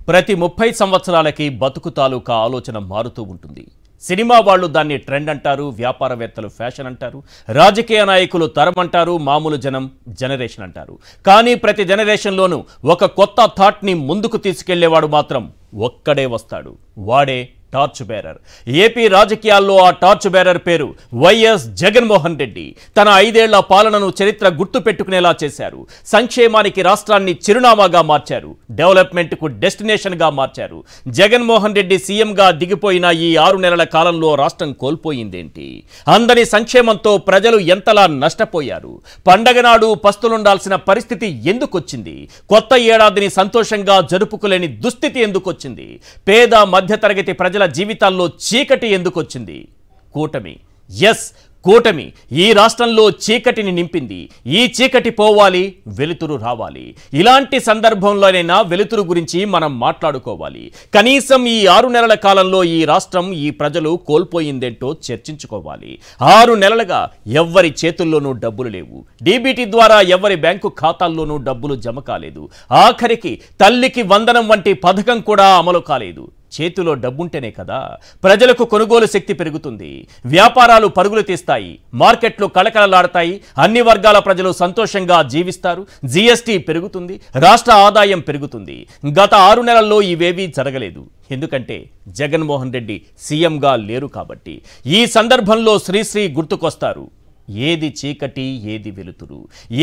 ప్రతి 30 సంవత్సరాలకి బతుకు తాలూకా ఆలోచన మారుతూ ఉంటుంది. సినిమా వాళ్ళు దాన్ని ట్రెండ్ అంటారు, వ్యాపారవేత్తలు ఫ్యాషన్ అంటారు, రాజకీయ నాయకులు తరం అంటారు, మామూలు జనం జనరేషన్ అంటారు. కానీ ప్రతి జనరేషన్లోనూ ఒక కొత్త థాట్ని ముందుకు తీసుకెళ్లేవాడు మాత్రం ఒక్కడే వస్తాడు. వాడే టార్చ్ బేరర్. ఏపీ రాజకీయాల్లో ఆ టార్చ్ బేరర్ పేరు వైఎస్ జగన్మోహన్ రెడ్డి. తన 5 ఏళ్ల పాలనను చరిత్ర గుర్తు పెట్టుకునేలా చేశారు. సంక్షేమానికి రాష్ట్రాన్ని చిరునామాగా మార్చారు. డెవలప్మెంట్కు డెస్టినేషన్గా మార్చారు. జగన్మోహన్ రెడ్డి సీఎంగా దిగిపోయిన ఈ 6 నెలల కాలంలో రాష్ట్రం కోల్పోయిందేంటి? అందని సంక్షేమంతో ప్రజలు ఎంతలా నష్టపోయారు? పండగ నాడు పస్తులుండాల్సిన పరిస్థితి ఎందుకొచ్చింది? కొత్త ఏడాదిని సంతోషంగా జరుపుకోలేని దుస్థితి ఎందుకొచ్చింది? పేద మధ్యతరగతి ప్రజల జీవితాల్లో చీకటి ఎందుకొచ్చింది? కూటమి, ఎస్ కూటమి ఈ రాష్ట్రంలో చీకటిని నింపింది. ఈ చీకటి పోవాలి, వెలుతురు రావాలి. ఇలాంటి సందర్భంలోనైనా వెలుతురు గురించి మనం మాట్లాడుకోవాలి. కనీసం ఈ 6 నెలల కాలంలో ఈ రాష్ట్రం, ఈ ప్రజలు కోల్పోయిందేంటో చర్చించుకోవాలి. 6 నెలలుగా ఎవ్వరి చేతుల్లోనూ డబ్బులు లేవు. డీబీటీ ద్వారా ఎవరి బ్యాంకు ఖాతాల్లోనూ డబ్బులు జమ కాలేదు. ఆఖరికి తల్లికి వందనం వంటి పథకం కూడా అమలు కాలేదు. చేతిలో డబ్బుంటేనే కదా ప్రజలకు కొనుగోలు శక్తి పెరుగుతుంది, వ్యాపారాలు పరుగులు తీస్తాయి, మార్కెట్లు కళకళలాడతాయి, అన్ని వర్గాల ప్రజలు సంతోషంగా జీవిస్తారు, జీఎస్టీ పెరుగుతుంది, రాష్ట్ర ఆదాయం పెరుగుతుంది. గత 6 నెలల్లో ఇవేవీ జరగలేదు. ఎందుకంటే జగన్మోహన్ రెడ్డి సీఎంగా లేరు కాబట్టి. ఈ సందర్భంలో శ్రీశ్రీ గుర్తుకొస్తారు. ఏది చీకటి, ఏది వెలుతురు,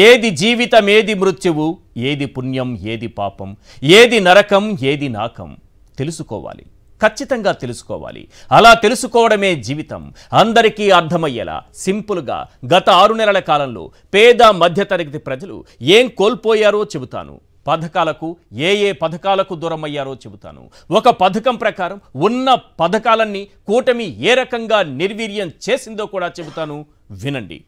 ఏది జీవితం, ఏది మృత్యువు, ఏది పుణ్యం, ఏది పాపం, ఏది నరకం, ఏది నాకం తెలుసుకోవాలి. ఖచ్చితంగా తెలుసుకోవాలి. అలా తెలుసుకోవడమే జీవితం. అందరికీ అర్థమయ్యేలా సింపుల్గా గత 6 నెలల కాలంలో పేద మధ్యతరగతి ప్రజలు ఏం కోల్పోయారో చెబుతాను. పథకాలకు ఏ పథకాలకు దూరమయ్యారో చెబుతాను. ఒక పథకం ప్రకారం ఉన్న పథకాలన్నీ కూటమి ఏ రకంగా నిర్వీర్యం చేసిందో కూడా చెబుతాను. వినండి.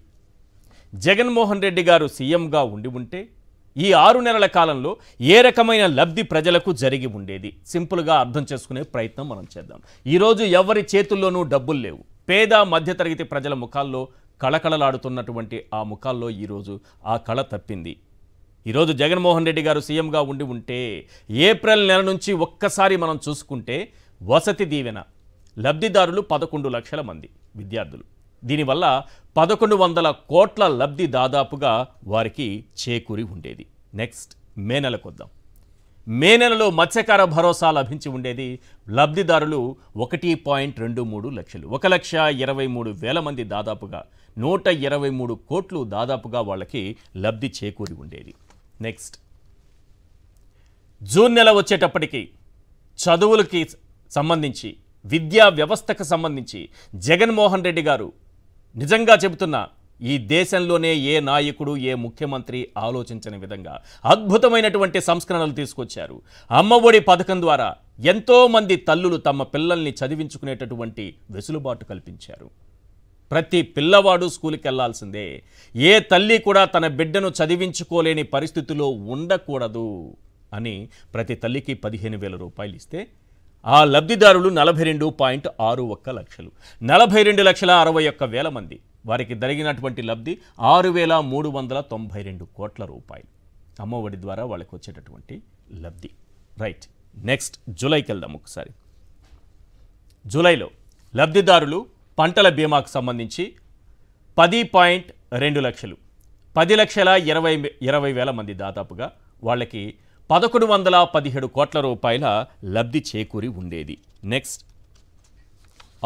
జగన్మోహన్ రెడ్డి గారు సీఎంగా ఉంటే ఈ 6 నెలల కాలంలో ఏ రకమైన లబ్ధి ప్రజలకు జరిగి ఉండేది? సింపుల్గా అర్థం చేసుకునే ప్రయత్నం మనం చేద్దాం. ఈరోజు ఎవరి చేతుల్లోనూ డబ్బులు లేవు. పేద మధ్యతరగతి ప్రజల ముఖాల్లో కళకళలాడుతున్నటువంటి ఆ ముఖాల్లో ఈరోజు ఆ కళ తప్పింది. ఈరోజు జగన్మోహన్ రెడ్డి గారు సీఎంగా ఉంటే ఏప్రిల్ నెల నుంచి ఒక్కసారి మనం చూసుకుంటే వసతి దీవెన లబ్ధిదారులు 11 లక్షల మంది విద్యార్థులు. దీనివల్ల 1100 కోట్ల లబ్ధి దాదాపుగా వారికి చేకూరి ఉండేది. నెక్స్ట్ మే నెలకు వద్దాం. మే నెలలో మత్స్యకార భరోసా లభించి ఉండేది. లబ్ధిదారులు 1.23 లక్షలు, 1,23,000 మంది, దాదాపుగా 123 కోట్లు దాదాపుగా వాళ్ళకి లబ్ధి చేకూరి ఉండేది. నెక్స్ట్ జూన్ నెల వచ్చేటప్పటికి చదువులకి సంబంధించి, విద్యా వ్యవస్థకు సంబంధించి జగన్మోహన్ రెడ్డి గారు నిజంగా చెబుతున్నా ఈ దేశంలోనే ఏ నాయకుడు, ఏ ముఖ్యమంత్రి ఆలోచించని విధంగా అద్భుతమైనటువంటి సంస్కరణలు తీసుకొచ్చారు. అమ్మఒడి పథకం ద్వారా ఎంతోమంది తల్లులు తమ పిల్లల్ని చదివించుకునేటటువంటి వెసులుబాటు కల్పించారు. ప్రతి పిల్లవాడు స్కూల్కి వెళ్లాల్సిందే. ఏ తల్లి కూడా తన బిడ్డను చదివించుకోలేని పరిస్థితిలో ఉండకూడదు అని ప్రతి తల్లికి 15,000 రూపాయలు ఇస్తే ఆ లబ్ధిదారులు 42.61 లక్షలు, 42,61,000 మంది. వారికి జరిగినటువంటి లబ్ధి 6,392 కోట్ల రూపాయలు. అమ్మఒడి ద్వారా వాళ్ళకి వచ్చేటటువంటి లబ్ధి. రైట్. నెక్స్ట్ జూలైకి వెళ్దాం ఒకసారి. జూలైలో లబ్ధిదారులు పంటల బీమాకు సంబంధించి 10.2 లక్షలు, 10,20,000 మంది, దాదాపుగా వాళ్ళకి 1117 కోట్ల రూపాయల లబ్ధి చేకూరి ఉండేది. Next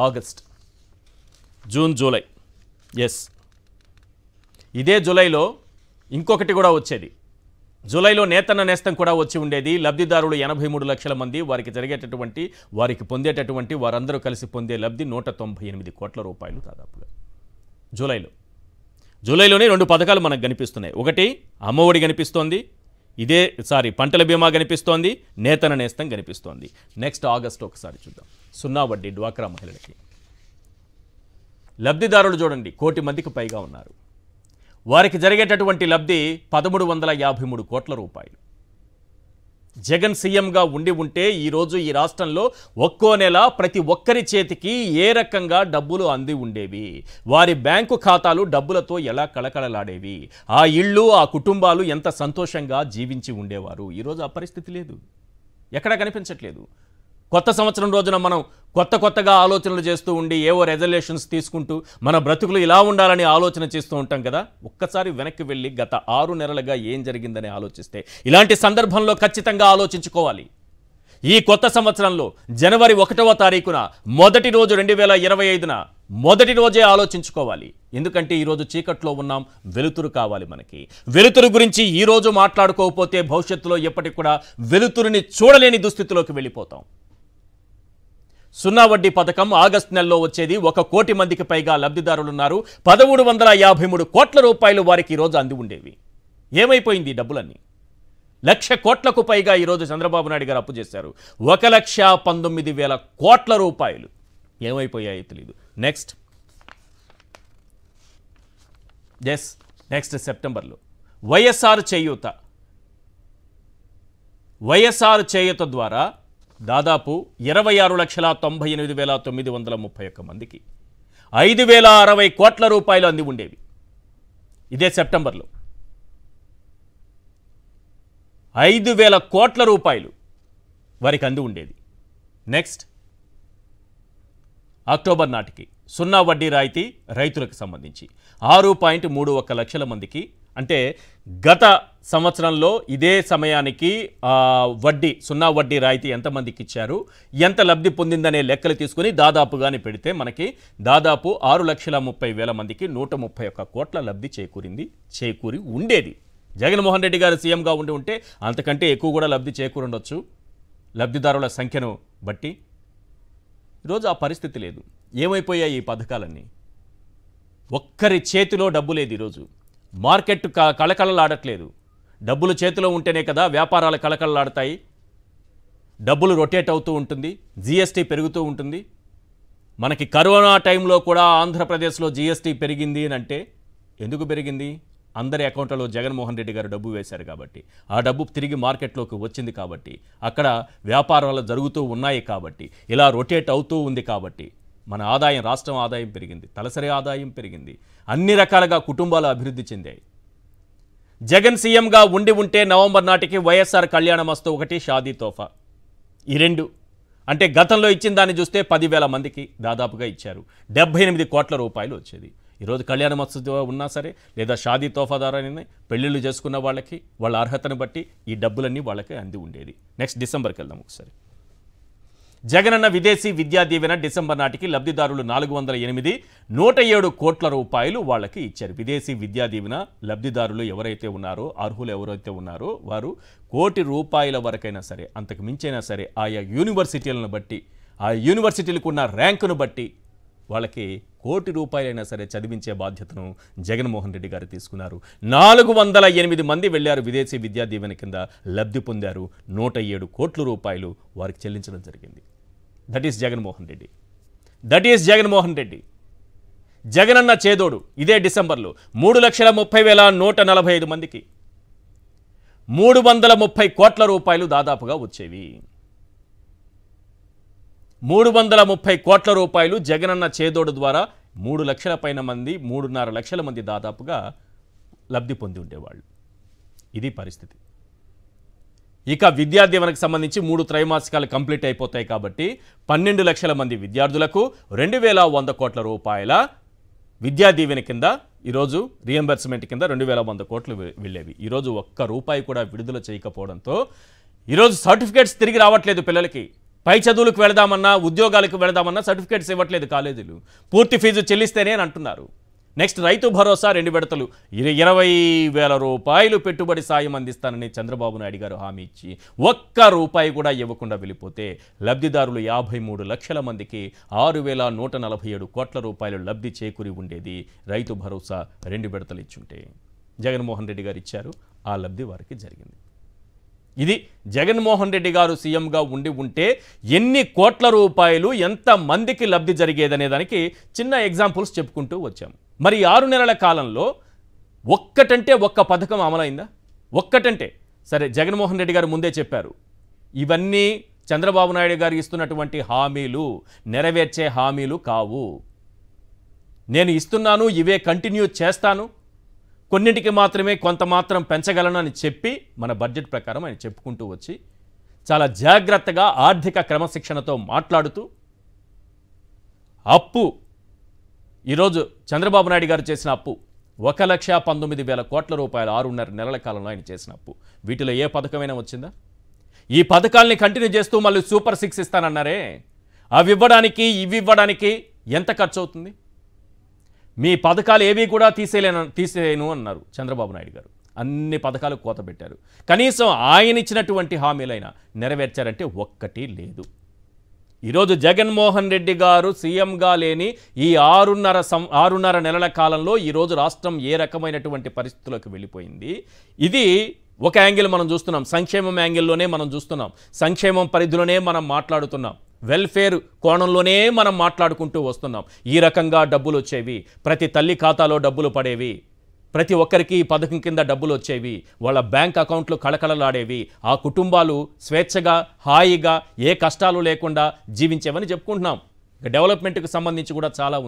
August, June, July. Yes, ఇదే జూలైలో ఇంకొకటి కూడా వచ్చేది. జూలైలో నేతన్న నేస్తం కూడా వచ్చి ఉండేది. లబ్ధిదారులు 83 లక్షల మంది. వారికి పొందేటటువంటి వారందరూ కలిసి పొందే లబ్ధి 198 కోట్ల రూపాయలు దాదాపుగా. జూలైలోనే 2 పథకాలు మనకు కనిపిస్తున్నాయి. ఒకటి అమ్మఒడి కనిపిస్తోంది, పంటల బీమా కనిపిస్తోంది, నేతన నేస్తం కనిపిస్తోంది. నెక్స్ట్ ఆగస్ట్ ఒకసారి చూద్దాం. 0 వడ్డీ డ్వాక్రా మహిళలకి లబ్ధిదారులు చూడండి, 1 కోటి మందికి పైగా ఉన్నారు. వారికి జరిగేటటువంటి లబ్ధి 1353 కోట్ల రూపాయలు. జగన్ సీఎంగా ఉంటే ఈరోజు ఈ రాష్ట్రంలో ఒక్కో నెల ప్రతి ఒక్కరి చేతికి ఏ రకంగా డబ్బులు అంది ఉండేవి? వారి బ్యాంకు ఖాతాలు డబ్బులతో ఎలా కళకళలాడేవి? ఆ ఇళ్ళు, ఆ కుటుంబాలు ఎంత సంతోషంగా జీవించి ఉండేవారు? ఈరోజు ఆ పరిస్థితి లేదు. ఎక్కడా కనిపించట్లేదు. కొత్త సంవత్సరం రోజున మనం కొత్తగా ఆలోచనలు చేస్తూ ఉండి ఏవో రెజల్యూషన్స్ తీసుకుంటూ మన బ్రతుకులు ఇలా ఉండాలని ఆలోచన చేస్తూ ఉంటాం కదా. ఒక్కసారి వెనక్కి వెళ్ళి గత 6 నెలలుగా ఏం జరిగిందని ఆలోచిస్తే ఇలాంటి సందర్భంలో ఖచ్చితంగా ఆలోచించుకోవాలి. ఈ కొత్త సంవత్సరంలో జనవరి 1వ తారీఖున మొదటి రోజు 2025న మొదటి రోజే ఆలోచించుకోవాలి. ఎందుకంటే ఈరోజు చీకట్లో ఉన్నాం, వెలుతురు కావాలి మనకి. వెలుతురు గురించి ఈరోజు మాట్లాడుకోకపోతే భవిష్యత్తులో ఎప్పటికి కూడా వెలుతురుని చూడలేని దుస్థితిలోకి వెళ్ళిపోతాం. సున్నా వడ్డీ పథకం ఆగస్టు నెలలో వచ్చేది. 1 కోటి మందికి పైగా లబ్ధిదారులున్నారు. 1353 కోట్ల రూపాయలు వారికి ఈరోజు అంది ఉండేవి. ఏమైపోయింది ఈ డబ్బులన్నీ? 1,00,000 కోట్లకు పైగా ఈరోజు చంద్రబాబు నాయుడు గారు అప్పు చేశారు. 1,19,000 కోట్ల రూపాయలు ఏమైపోయాయో తెలియదు. నెక్స్ట్ సెప్టెంబర్లో వైఎస్ఆర్ చేయూత ద్వారా దాదాపు 26,98,931 మందికి 5,060 కోట్ల రూపాయలు అంది ఉండేవి. ఇదే సెప్టెంబర్లో 5,000 కోట్ల రూపాయలు వారికి అంది ఉండేది. నెక్స్ట్ అక్టోబర్ నాటికి సున్నా వడ్డీ రాయితీ రైతులకు సంబంధించి 6.31 లక్షల మందికి, అంటే గత సంవత్సరంలో ఇదే సమయానికి సున్నా వడ్డీ రాయితీ ఎంతమందికి ఇచ్చారు, ఎంత లబ్ధి పొందిందనే లెక్కలు తీసుకుని దాదాపుగానే పెడితే మనకి దాదాపు 6,30,000 మందికి 131 కోట్ల లబ్ధి చేకూరి ఉండేది. జగన్మోహన్ రెడ్డి గారు సీఎంగా ఉంటే అంతకంటే ఎక్కువ కూడా లబ్ధి చేకూరుండొచ్చు లబ్ధిదారుల సంఖ్యను బట్టి. ఈరోజు ఆ పరిస్థితి లేదు. ఏమైపోయాయి ఈ పథకాలన్నీ? ఒక్కరి చేతిలో డబ్బు లేదు. ఈరోజు మార్కెట్ కళకళలాడట్లేదు. డబ్బులు చేతిలో ఉంటేనే కదా వ్యాపారాలు కళకళలాడతాయి. డబ్బులు రొటేట్ అవుతూ ఉంటుంది, జీఎస్టీ పెరుగుతూ ఉంటుంది. మనకి కరోనా టైంలో కూడా ఆంధ్రప్రదేశ్లో జీఎస్టీ పెరిగింది అంటే ఎందుకు పెరిగింది? అందరి అకౌంట్లలో జగన్మోహన్ రెడ్డి గారు డబ్బు వేశారు కాబట్టి, ఆ డబ్బు తిరిగి మార్కెట్లోకి వచ్చింది కాబట్టి, అక్కడ వ్యాపారాలు జరుగుతూ ఉన్నాయి కాబట్టి, ఇలా రొటేట్ అవుతూ ఉంది కాబట్టి మన ఆదాయం, రాష్ట్రం ఆదాయం పెరిగింది, తలసరి ఆదాయం పెరిగింది, అన్ని రకాలుగా కుటుంబాలు అభివృద్ధి చెందాయి. జగన్ సీఎంగా ఉంటే నవంబర్ నాటికి వైఎస్ఆర్ కళ్యాణమస్తు 1, షాదీ తోఫా ఈ 2, అంటే గతంలో ఇచ్చిన దాన్ని చూస్తే 10,000 మందికి దాదాపుగా ఇచ్చారు. 78 కోట్ల రూపాయలు వచ్చేది. ఈరోజు కళ్యాణమస్తు ఉన్నా సరే, లేదా షాదీ తోఫా ద్వారానే పెళ్లిళ్ళు చేసుకున్న వాళ్ళకి వాళ్ళ అర్హతను బట్టి ఈ డబ్బులన్నీ వాళ్ళకి అంది ఉండేది. నెక్స్ట్ డిసెంబర్కి వెళ్దాం ఒకసారి. జగనన్న విదేశీ విద్యా దీవెన డిసెంబర్ నాటికి లబ్ధిదారులు 408, 107 కోట్ల రూపాయలు వాళ్ళకి ఇచ్చారు. విదేశీ విద్యా దీవెన లబ్ధిదారులు ఎవరైతే ఉన్నారో, అర్హులు ఎవరైతే ఉన్నారో వారు 1 కోటి రూపాయల వరకైనా సరే, అంతకు మించైనా సరే, ఆయా యూనివర్సిటీలను బట్టి, ఆ యూనివర్సిటీలకు ఉన్న ర్యాంకును బట్టి వాళ్ళకి 1 కోటి రూపాయలైనా సరే చదివించే బాధ్యతను జగన్మోహన్ రెడ్డి గారు తీసుకున్నారు. 408 మంది వెళ్ళారు విదేశీ విద్యా దీవెన కింద, లబ్ధి పొందారు. 107 కోట్ల రూపాయలు వారికి చెల్లించడం జరిగింది. That is Jaganmohan Reddy. జగనన్న చేదోడు ఇదే డిసెంబర్లో 3,30,145 మందికి 330 కోట్ల రూపాయలు దాదాపుగా వచ్చేవి. 330 కోట్ల రూపాయలు జగనన్న చేదోడు ద్వారా 3 లక్షల పైన మంది, 3.5 లక్షల మంది దాదాపుగా లబ్ధి పొంది ఉండేవాళ్ళు. ఇది పరిస్థితి. ఇక విద్యా దీవెనకు సంబంధించి 3 త్రైమాసికాలు కంప్లీట్ అయిపోతాయి కాబట్టి 12 లక్షల మంది విద్యార్థులకు 2,100 కోట్ల రూపాయల విద్యా దీవెన కింద ఈరోజు రీఎంబర్స్మెంట్ కింద 2,100 కోట్లు వెళ్ళేవి. ఈరోజు 1 రూపాయి కూడా విడుదల చేయకపోవడంతో ఈరోజు సర్టిఫికేట్స్ తిరిగి రావట్లేదు. పిల్లలకి పై చదువులకు వెళదామన్నా, ఉద్యోగాలకు వెళదామన్నా సర్టిఫికేట్స్ ఇవ్వట్లేదు కాలేజీలు. పూర్తి ఫీజు చెల్లిస్తేనే అని అంటున్నారు. నెక్స్ట్ రైతు భరోసా 2 విడతలు 20,000 రూపాయలు పెట్టుబడి సాయం అందిస్తానని చంద్రబాబు నాయుడు గారు హామీ ఇచ్చి 1 రూపాయి కూడా ఇవ్వకుండా వెళ్ళిపోతే లబ్ధిదారులు 53 లక్షల మందికి 6,147 కోట్ల రూపాయలు లబ్ధి చేకూరి ఉండేది. రైతు భరోసా 2 విడతలు ఇచ్చుంటే జగన్మోహన్ రెడ్డి గారు ఇచ్చారు. ఆ లబ్ధి వారికి జరిగింది. ఇది జగన్మోహన్ రెడ్డి గారు సీఎంగా ఉంటే ఎన్ని కోట్ల రూపాయలు ఎంత మందికి లబ్ధి జరిగేదనే దానికి చిన్న ఎగ్జాంపుల్స్ చెప్పుకుంటూ వచ్చాము. మరి 6 నెలల కాలంలో ఒక్కటంటే ఒక్క పథకం అమలైందా? ఒక్కటంటే సరే, జగన్మోహన్ రెడ్డి గారు ముందే చెప్పారు, ఇవన్నీ చంద్రబాబు నాయుడు గారు ఇస్తున్నటువంటి హామీలు, నెరవేర్చే హామీలు కావు. నేను ఇస్తున్నాను, ఇవే కంటిన్యూ చేస్తాను, కొన్నింటికి మాత్రమే కొంత మాత్రం పెంచగలను అని చెప్పి మన బడ్జెట్ ప్రకారం ఆయన చెప్పుకుంటూ వచ్చి చాలా జాగ్రత్తగా ఆర్థిక క్రమశిక్షణతో మాట్లాడుతూ అప్పు ఈరోజు చంద్రబాబు నాయుడు గారు చేసిన అప్పు 1,19,000 కోట్ల రూపాయలు 6.5 నెలల కాలంలో ఆయన చేసిన అప్పు. వీటిలో ఏ పథకమైనా వచ్చిందా? ఈ పథకాల్ని కంటిన్యూ చేస్తూ మళ్ళీ సూపర్ 6 ఇస్తానన్నారే, అవి ఇవ్వడానికి ఇవి ఇవ్వడానికి ఎంత ఖర్చు అవుతుంది? మీ పథకాలు ఏవి కూడా తీసేయను అన్నారు చంద్రబాబు నాయుడు గారు. అన్ని పథకాలు కోత పెట్టారు. కనీసం ఆయన ఇచ్చినటువంటి హామీలైనా నెరవేర్చారంటే ఒక్కటి లేదు. ఈరోజు జగన్మోహన్ రెడ్డి గారు సీఎంగా లేని ఈ 6.5 నెలల కాలంలో ఈరోజు రాష్ట్రం ఏ రకమైనటువంటి పరిస్థితుల్లోకి వెళ్ళిపోయింది. ఇది ఒక యాంగిల్ మనం చూస్తున్నాం, సంక్షేమం యాంగిల్లోనే మనం చూస్తున్నాం, సంక్షేమం పరిధిలోనే మనం మాట్లాడుతున్నాం, వెల్ఫేర్ కోణంలోనే మనం మాట్లాడుకుంటూ వస్తున్నాం. ఈ రకంగా డబ్బులు వచ్చేవి, ప్రతి తల్లి ఖాతాలో డబ్బులు పడేవి, ప్రతి ఒక్కరికి ఈ పథకం కింద డబ్బులు వచ్చేవి, వాళ్ళ బ్యాంక్ అకౌంట్లు కళకళలాడేవి, ఆ కుటుంబాలు స్వేచ్ఛగా హాయిగా ఏ కష్టాలు లేకుండా జీవించేవని చెప్పుకుంటున్నాం. డెవలప్మెంట్కి సంబంధించి కూడా చాలా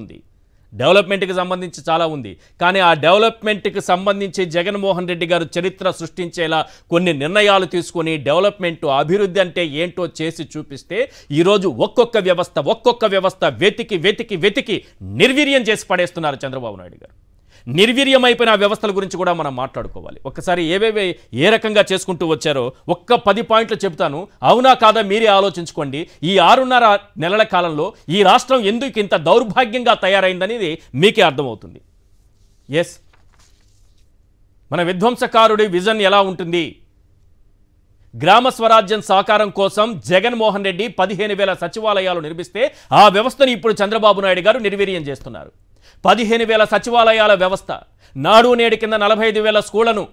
ఉంది, కానీ ఆ డెవలప్మెంట్కి సంబంధించి జగన్మోహన్ రెడ్డి గారు చరిత్ర సృష్టించేలా కొన్ని నిర్ణయాలు తీసుకొని డెవలప్మెంట్ అభివృద్ధి అంటే ఏంటో చేసి చూపిస్తే ఈరోజు ఒక్కొక్క వ్యవస్థ వెతికి నిర్వీర్యం చేసి పడేస్తున్నారు చంద్రబాబు నాయుడు గారు. నిర్వీర్యమైపోయిన వ్యవస్థల గురించి కూడా మనం మాట్లాడుకోవాలి. ఒక్కసారి ఏ రకంగా చేసుకుంటూ వచ్చారో ఒక్క 10 పాయింట్లు చెప్తాను, అవునా కాదా మీరే ఆలోచించుకోండి. ఈ 6.5 నెలల కాలంలో ఈ రాష్ట్రం ఎందుకు ఇంత దౌర్భాగ్యంగా తయారైందనేది మీకే అర్థమవుతుంది. ఎస్, మన విధ్వంసకారుడి విజన్ ఎలా ఉంటుంది? గ్రామ స్వరాజ్యం సాకారం కోసం జగన్మోహన్ రెడ్డి 15,000 సచివాలయాలు నిర్మిస్తే ఆ వ్యవస్థను ఇప్పుడు చంద్రబాబు నాయుడు గారు నిర్వీర్యం చేస్తున్నారు. 15,000 సచివాలయాల వ్యవస్థ, నాడు నేడు కింద 45,000 స్కూళ్లను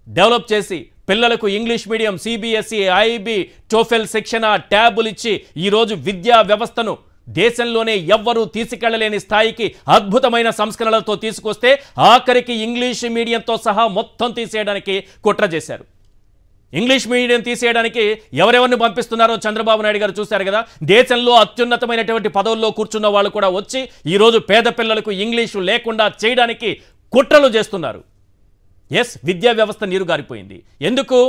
డెవలప్ చేసి పిల్లలకు English medium, CBSE, IB, TOEFL శిక్షణ, ట్యాబులు ఇచ్చి ఈరోజు విద్యా వ్యవస్థను దేశంలోనే ఎవ్వరూ తీసుకెళ్లలేని స్థాయికి అద్భుతమైన సంస్కరణలతో తీసుకొస్తే ఆఖరికి ఇంగ్లీష్ మీడియంతో సహా మొత్తం తీసేయడానికి కుట్ర చేశారు. ఇంగ్లీష్ మీడియం తీసేయడానికి ఎవరెవరిని పంపిస్తున్నారో చంద్రబాబు నాయుడు గారు చూశారు కదా. దేశంలో అత్యున్నతమైనటువంటి పదవుల్లో కూర్చున్న వాళ్ళు కూడా వచ్చి ఈరోజు పేద పిల్లలకు ఇంగ్లీషు లేకుండా చేయడానికి కుట్రలు చేస్తున్నారు. ఎస్, విద్యా వ్యవస్థ నీరుగారిపోయింది. ఎందుకు?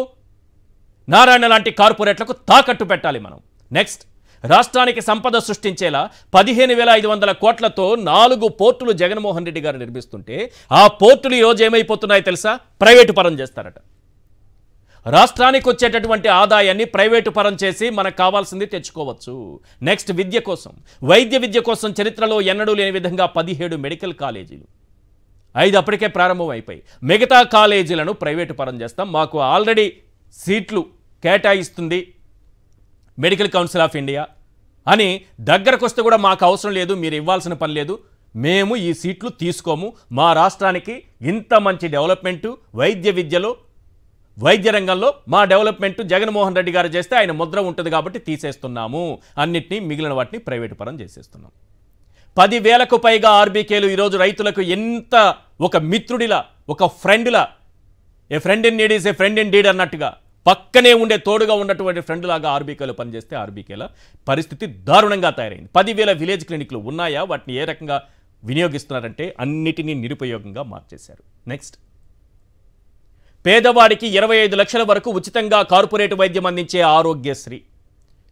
నారాయణ లాంటి కార్పొరేట్లకు తాకట్టు పెట్టాలి మనం. నెక్స్ట్, రాష్ట్రానికి సంపద సృష్టించేలా 15,500 కోట్లతో 4 పోర్టులు జగన్మోహన్ రెడ్డి గారు నిర్మిస్తుంటే ఆ పోర్టులు ఈరోజు ఏమైపోతున్నాయో తెలుసా? ప్రైవేటు పరం చేస్తారట. రాష్ట్రానికి వచ్చేటటువంటి ఆదాయాన్ని ప్రైవేటు పరం చేసి మనకు కావాల్సింది తెచ్చుకోవచ్చు. నెక్స్ట్, విద్య కోసం, వైద్య విద్య కోసం చరిత్రలో ఎన్నడూ లేని విధంగా 17 మెడికల్ కాలేజీలు, 5 అప్పటికే ప్రారంభం అయిపోయి మిగతా కాలేజీలను ప్రైవేటు పరం చేస్తాం, మాకు ఆల్రెడీ సీట్లు కేటాయిస్తుంది మెడికల్ కౌన్సిల్ ఆఫ్ ఇండియా అని దగ్గరకు వస్తే కూడా మాకు అవసరం లేదు, మీరు ఇవ్వాల్సిన పని లేదు, మేము ఈ సీట్లు తీసుకోము, మా రాష్ట్రానికి ఇంత మంచి డెవలప్మెంటు వైద్య విద్యలో వైద్య రంగంలో మా డెవలప్మెంట్ జగన్మోహన్ రెడ్డి గారు చేస్తే ఆయన ముద్ర ఉంటుంది కాబట్టి తీసేస్తున్నాము, అన్నిటినీ మిగిలిన వాటిని ప్రైవేటు పరం చేసేస్తున్నాం. 10,000కు పైగా ఆర్బీకేలు ఈరోజు రైతులకు ఎంత ఒక మిత్రుడిలా, ఒక ఫ్రెండ్లా, a friend in need is a friend indeed అన్నట్టుగా పక్కనే ఉండే తోడుగా ఉన్నటువంటి ఫ్రెండ్ లాగా ఆర్బీకేలు పనిచేస్తే ఆర్బీకేల పరిస్థితి దారుణంగా తయారైంది. 10,000 విలేజ్ క్లినిక్లు ఉన్నాయా? వాటిని ఏ రకంగా వినియోగిస్తున్నారంటే అన్నిటినీ నిరుపయోగంగా మార్చేశారు. నెక్స్ట్, పేదవాడికి 25 లక్షల వరకు ఉచితంగా కార్పొరేట్ వైద్యం అందించే ఆరోగ్యశ్రీ.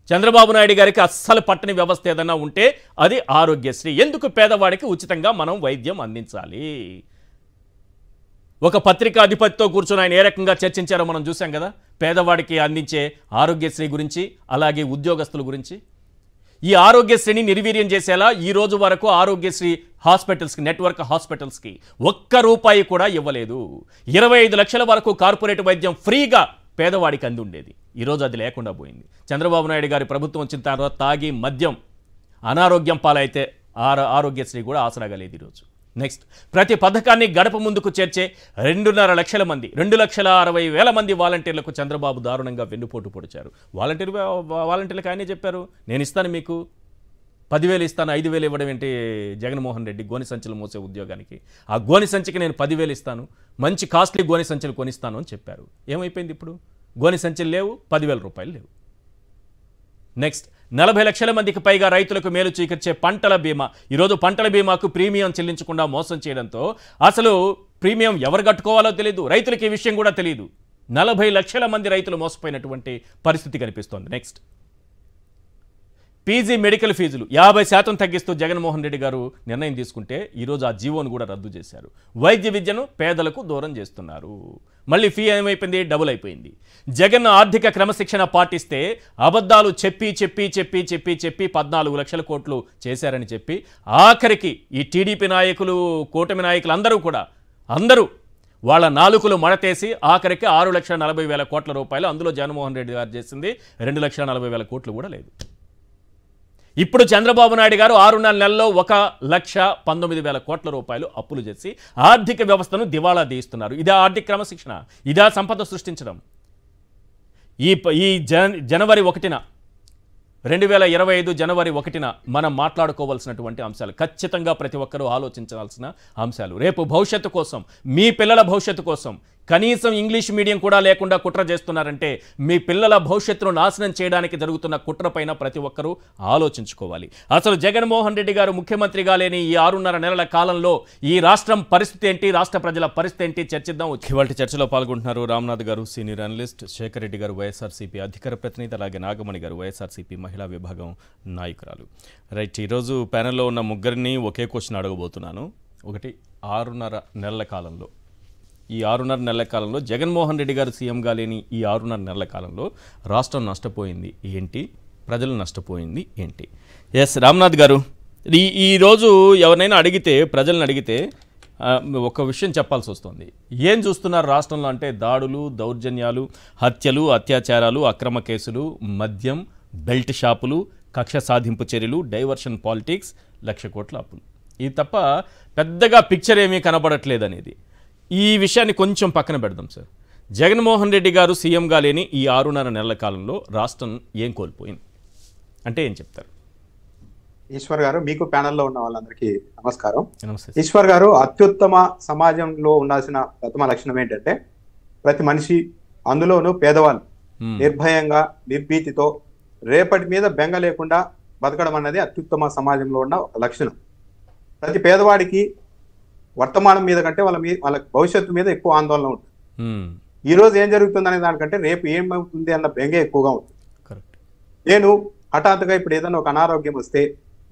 చంద్రబాబు నాయుడు గారికి అస్సలు పట్టని వ్యవస్థ ఏదన్నా ఉంటే అది ఆరోగ్యశ్రీ. ఎందుకు పేదవాడికి ఉచితంగా మనం వైద్యం అందించాలి? ఒక పత్రికా అధిపతితో కూర్చొని ఆయన ఏ రకంగా చర్చించారో మనం చూసాం కదా. పేదవాడికి అందించే ఆరోగ్యశ్రీ గురించి, అలాగే ఉద్యోగస్తుల గురించి. ఈ ఆరోగ్యశ్రీని నిర్వీర్యం చేసేలా ఈ రోజు వరకు ఆరోగ్యశ్రీ హాస్పిటల్స్కి, నెట్వర్క్ హాస్పిటల్స్కి ₹1 కూడా ఇవ్వలేదు. 25 లక్షల వరకు కార్పొరేట్ వైద్యం ఫ్రీగా పేదవాడికి అంది ఉండేది. ఈరోజు అది లేకుండా పోయింది. చంద్రబాబు నాయుడు గారి ప్రభుత్వం వచ్చిన తర్వాత తాగి మద్యం అనారోగ్యం పాలైతే ఆరోగ్యశ్రీ కూడా ఆసరాగా లేదు ఈరోజు. నెక్స్ట్, ప్రతి పథకాన్ని గడప ముందుకు చేర్చే 2.5 లక్షల మంది, 2,60,000 మంది వాలంటీర్లకు చంద్రబాబు దారుణంగా వెన్నుపోటు పొడిచారు. వాలంటీర్లకు ఆయనే చెప్పారు, నేను ఇస్తాను, మీకు 10,000 ఇస్తాను, 5,000 ఇవ్వడం ఏంటి జగన్మోహన్ రెడ్డి గోని సంచులు మోసే ఉద్యోగానికి? ఆ గోని సంచికి నేను 10,000 ఇస్తాను, మంచి కాస్ట్లీ గోని సంచులు కొనిస్తాను అని చెప్పారు. ఏమైపోయింది ఇప్పుడు? గోని సంచులు లేవు, 10,000 రూపాయలు లేవు. నెక్స్ట్, 40 లక్షల మందికి పైగా రైతులకు మేలు చేకూర్చే పంటల బీమా. ఈరోజు పంటల బీమాకు ప్రీమియం చెల్లించకుండా మోసం చేయడంతో అసలు ప్రీమియం ఎవరు కట్టుకోవాలో తెలియదు, రైతులకు ఈ విషయం కూడా తెలియదు. 40 లక్షల మంది రైతులు మోసపోయినటువంటి పరిస్థితి కనిపిస్తోంది. నెక్స్ట్, పీజీ మెడికల్ ఫీజులు 50% తగ్గిస్తూ జగన్మోహన్ రెడ్డి గారు నిర్ణయం తీసుకుంటే ఈరోజు ఆ జీవోను కూడా రద్దు చేశారు. వైద్య విద్యను పేదలకు దూరం చేస్తున్నారు. మళ్ళీ ఫీ ఏమైపోయింది? డబుల్ అయిపోయింది. జగన్ ఆర్థిక క్రమశిక్షణ పాటిస్తే అబద్ధాలు చెప్పి 14 లక్షల కోట్లు చేశారని చెప్పి ఆఖరికి ఈ టీడీపీ నాయకులు, కూటమి నాయకులు అందరూ వాళ్ళ నాలుకలు మడతేసి ఆఖరికి 6,40,000 కోట్ల రూపాయలు, అందులో జగన్మోహన్ రెడ్డి గారు చేసింది 2,40,000 కోట్లు కూడా లేదు. ఇప్పుడు చంద్రబాబు నాయుడు గారు 6.5 నెలల్లో 1,19,000 కోట్ల రూపాయలు అప్పులు చేసి ఆర్థిక వ్యవస్థను దివాళా తీస్తున్నారు. ఇదా ఆర్థిక క్రమశిక్షణ? ఇదా సంపద సృష్టించడం? ఈ జనవరి 1న 2025 జనవరి 1న మనం మాట్లాడుకోవాల్సినటువంటి అంశాలు, ఖచ్చితంగా ప్రతి ఒక్కరూ ఆలోచించాల్సిన అంశాలు. రేపు భవిష్యత్తు కోసం, మీ పిల్లల భవిష్యత్తు కోసం కనీసం ఇంగ్లీష్ మీడియం కూడా లేకుండా కుట్ర చేస్తున్నారంటే మీ పిల్లల భవిష్యత్తును నాశనం చేయడానికి జరుగుతున్న కుట్రపైన ప్రతి ఒక్కరూ ఆలోచించుకోవాలి. అసలు జగన్మోహన్ రెడ్డి గారు ముఖ్యమంత్రిగా లేని ఈ 6.5 నెలల కాలంలో ఈ రాష్ట్రం పరిస్థితి ఏంటి, రాష్ట్ర ప్రజల పరిస్థితి ఏంటి చర్చిద్దాం. ఇవాళ చర్చలో పాల్గొంటున్నారు రామ్నాథ్ గారు, సీనియర్ అనలిస్ట్, శేఖర్ రెడ్డి గారు, వైఎస్ఆర్సీపీ అధికార ప్రతినిధి, అలాగే నాగమణి గారు, వైఎస్ఆర్సీపీ మహిళా విభాగం నాయకురాలు. రైట్, ఈరోజు ప్యానెల్లో ఉన్న ముగ్గురిని ఒకే క్వశ్చన్ అడగబోతున్నాను. ఒకటి, 6.5 నెలల కాలంలో, ఈ 6.5 నెలల కాలంలో జగన్మోహన్ రెడ్డి గారు సీఎంగా లేని ఈ 6.5 నెలల కాలంలో రాష్ట్రం నష్టపోయింది ఏంటి, ప్రజలు నష్టపోయింది ఏంటి? ఎస్ రామ్నాథ్ గారు, ఈరోజు ఎవరినైనా అడిగితే, ప్రజలను అడిగితే ఒక విషయం చెప్పాల్సి వస్తుంది. ఏం చూస్తున్నారు రాష్ట్రంలో అంటే దాడులు, దౌర్జన్యాలు, హత్యలు, అత్యాచారాలు, అక్రమ కేసులు, మద్యం, బెల్ట్ షాపులు, కక్ష సాధింపు చర్యలు, డైవర్షన్ పాలిటిక్స్, 1,00,000 కోట్ల అప్పులు. ఇది తప్ప పెద్దగా పిక్చర్ ఏమీ కనబడట్లేదు అనేది. ఈ విషయాన్ని కొంచెం పక్కన పెడదాం సార్. జగన్మోహన్ రెడ్డి గారు సీఎంగా లేని ఈ 6.5 నెలల కాలంలో రాష్ట్రం ఏం కోల్పోయింది అంటే ఏం చెప్తారు? ఈశ్వర్ గారు, మీకు ప్యానెల్లో ఉన్న వాళ్ళందరికీ నమస్కారం. ఈశ్వర్ గారు, అత్యుత్తమ సమాజంలో ఉండాల్సిన ప్రథమ లక్షణం ఏంటంటే ప్రతి మనిషి, అందులోనూ పేదవాళ్ళు, నిర్భయంగా నిర్భీతితో రేపటి మీద బెంగ లేకుండా బతకడం అన్నది అత్యుత్తమ సమాజంలో ఉన్న ఒక లక్షణం. ప్రతి పేదవాడికి వర్తమానం మీద కంటే వాళ్ళ భవిష్యత్తు మీద ఎక్కువ ఆందోళన ఉంటుంది. ఈ రోజు ఏం జరుగుతుంది అనే దానికంటే రేపు ఏమవుతుంది అన్న బెంగ ఎక్కువగా ఉంటుంది. నేను హఠాత్తుగా ఇప్పుడు ఏదైనా ఒక అనారోగ్యం వస్తే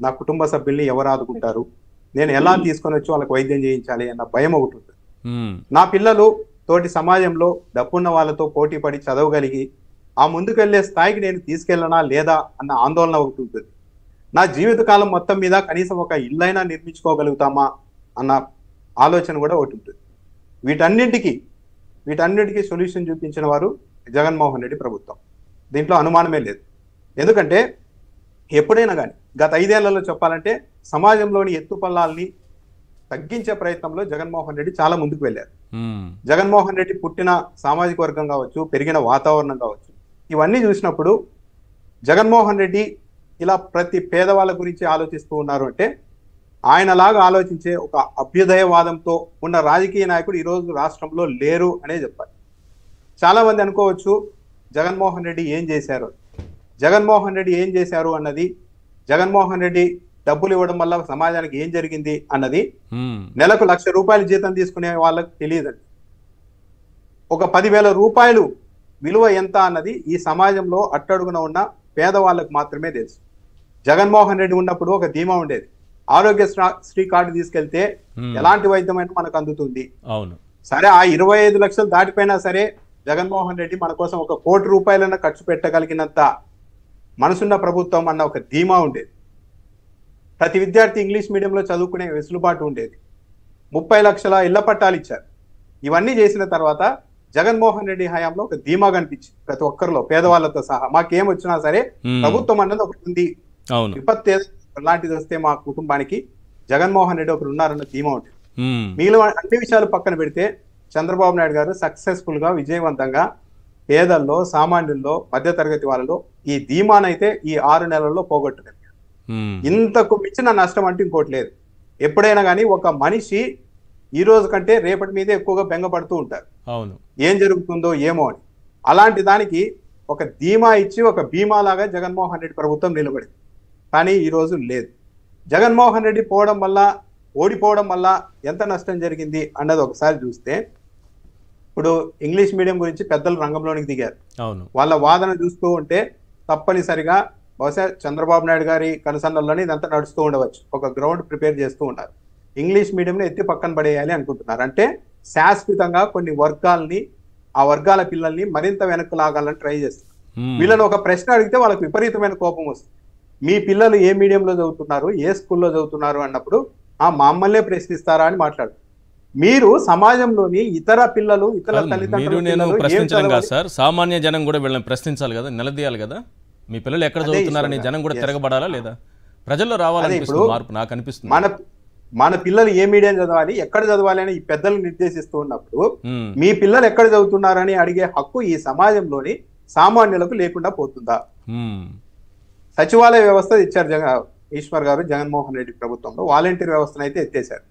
నా కుటుంబ సభ్యుల్ని ఎవరు ఆదుకుంటారు, నేను ఎలా తీసుకొని వచ్చి వాళ్ళకి వైద్యం చేయించాలి అన్న భయం ఒకటి ఉంటుంది. నా పిల్లలు తోటి సమాజంలో డబ్బున్న వాళ్ళతో పోటీ పడి చదవగలిగి ఆ ముందుకెళ్లే స్థాయికి నేను తీసుకెళ్ళనా లేదా అన్న ఆందోళన ఒకటి ఉంటుంది. నా జీవితకాలం మొత్తం మీద కనీసం ఒక ఇల్లైనా నిర్మించుకోగలుగుతామా అన్న ఆలోచన కూడా ఒకటి ఉంటుంది. వీటన్నిటికీ సొల్యూషన్ చూపించిన వారు జగన్మోహన్ రెడ్డి ప్రభుత్వం. దీంట్లో అనుమానమే లేదు. ఎందుకంటే ఎప్పుడైనా కానీ గత 5 ఏళ్లలో చెప్పాలంటే సమాజంలోని ఎత్తుపల్లాల్ని తగ్గించే ప్రయత్నంలో జగన్మోహన్ రెడ్డి చాలా ముందుకు వెళ్ళారు. జగన్మోహన్ రెడ్డి పుట్టిన సామాజిక వర్గం కావచ్చు, పెరిగిన వాతావరణం కావచ్చు, ఇవన్నీ చూసినప్పుడు జగన్మోహన్ రెడ్డి ఇలా ప్రతి పేదవాళ్ళ గురించి ఆలోచిస్తూ ఉన్నారు అంటే ఆయనలాగా ఆలోచించే ఒక అభ్యుదయవాదంతో ఉన్న రాజకీయ నాయకుడు ఈరోజు రాష్ట్రంలో లేరు అనే చెప్పాలి. చాలా మంది అనుకోవచ్చు జగన్మోహన్ రెడ్డి ఏం చేశారు, జగన్మోహన్ రెడ్డి ఏం చేశారు అన్నది, జగన్మోహన్ రెడ్డి డబ్బులు ఇవ్వడం వల్ల సమాజానికి ఏం జరిగింది అన్నది నెలకు 1,00,000 రూపాయలు జీతం తీసుకునే వాళ్ళకి తెలియదండి. ఒక 10,000 రూపాయలు విలువ ఎంత అన్నది ఈ సమాజంలో అట్టడుగున ఉన్న పేదవాళ్ళకు మాత్రమే తెలుసు. జగన్మోహన్ రెడ్డి ఉన్నప్పుడు ఒక ధీమా ఉండేది, ఆరోగ్యశ్రీ కార్డు తీసుకెళ్తే ఎలాంటి వైద్యమైనా మనకు అందుతుంది. అవును, సరే ఆ 25 లక్షలు దాటిపోయినా సరే జగన్మోహన్ రెడ్డి మన కోసం 1 కోటి రూపాయలన్నా ఖర్చు పెట్టగలిగినంత మనసున్న ప్రభుత్వం అన్న ఒక ధీమా ఉండేది. ప్రతి విద్యార్థి ఇంగ్లీష్ మీడియంలో చదువుకునే వెసులుబాటు ఉండేది. 30 లక్షల ఇళ్ల పట్టాలు ఇచ్చారు. ఇవన్నీ చేసిన తర్వాత జగన్మోహన్ రెడ్డి హయాంలో ఒక ధీమా కనిపించింది ప్రతి ఒక్కరిలో, పేదవాళ్ళతో సహా. మాకేం వచ్చినా సరే ప్రభుత్వం అన్నది ఒకటి ఉంది, విపత్తు లాంటిది వస్తే మా కుటుంబానికి జగన్మోహన్ రెడ్డి ఒకరు ఉన్నారన్న ధీమా ఉంటుంది. మిగిలిన అన్ని విషయాలు పక్కన పెడితే చంద్రబాబు నాయుడు గారు సక్సెస్ఫుల్ గా, విజయవంతంగా పేదల్లో, సామాన్యుల్లో, మధ్యతరగతి వాళ్ళలో ఈ ధీమానైతే ఈ 6 నెలల్లో పోగొట్టగలిగారు. ఇంతకు మించిన నష్టం అంటే ఇంకోటి లేదు. ఎప్పుడైనా కానీ ఒక మనిషి ఈ రోజు కంటే రేపటి మీదే ఎక్కువగా బెంగపడుతూ ఉంటారు, అవును, ఏం జరుగుతుందో ఏమో అని. అలాంటి దానికి ఒక ధీమా ఇచ్చి ఒక బీమా లాగా జగన్మోహన్ రెడ్డి ప్రభుత్వం నిలబడింది. కానీ ఈ రోజు లేదు. జగన్మోహన్ రెడ్డి ఓడిపోవడం వల్ల ఎంత నష్టం జరిగింది అన్నది ఒకసారి చూస్తే ఇప్పుడు ఇంగ్లీష్ మీడియం గురించి పెద్దలు రంగంలోనికి దిగారు. అవును. వాళ్ళ వాదన చూస్తూ ఉంటే తప్పనిసరిగా బహుశా చంద్రబాబు నాయుడు గారి కనుసన్నల్లోనే ఇదంతా నడుస్తూ ఉండవచ్చు. ఒక గ్రౌండ్ ప్రిపేర్ చేస్తూ ఉన్నారు. ఇంగ్లీష్ మీడియంని ఎత్తి పక్కన పడేయాలి అనుకుంటున్నారు. అంటే శాశ్వతంగా కొన్ని వర్గాల్ని, ఆ వర్గాల పిల్లల్ని మరింత వెనక్కి లాగాలని ట్రై చేస్తారు. వీళ్ళని ఒక ప్రశ్న అడిగితే వాళ్ళకి విపరీతమైన కోపం వస్తుంది. మీ పిల్లలు ఏ మీడియంలో చదువుతున్నారు, ఏ స్కూల్లో చదువుతున్నారు అన్నప్పుడు మమ్మల్నే ప్రశ్నిస్తారా అని మాట్లాడు. మీరు సమాజంలోని ఇతర పిల్లలు, ఇతర తల్లిదండ్రులు ప్రశ్నించడం కాదు సార్, సామాన్య జనం కూడా వీళ్ళని ప్రశ్నించాలి కదా, నిలదీయాలి కదా. మీ పిల్లలు ఎక్కడ చదువుతున్నారని జనం కూడా తిరగబడాలా లేదా? ప్రజల్లో రావాలనిపిస్తుంది మార్పు, నాకు అనిపిస్తుంది. మన పిల్లలు ఏ మీడియం చదవాలి, ఎక్కడ చదవాలి అని ఈ పెద్దలు నిర్దేశిస్తూ ఉన్నప్పుడు మీ పిల్లలు ఎక్కడ చదువుతున్నారని అడిగే హక్కు ఈ సమాజంలోని సామాన్యులకు లేకుండా పోతుందా? సచివాలయ వ్యవస్థ ఇచ్చారు ఈశ్వర్ గారు జగన్మోహన్ రెడ్డి ప్రభుత్వంలో. వాలంటీర్ వ్యవస్థను అయితే ఎత్తేసారు.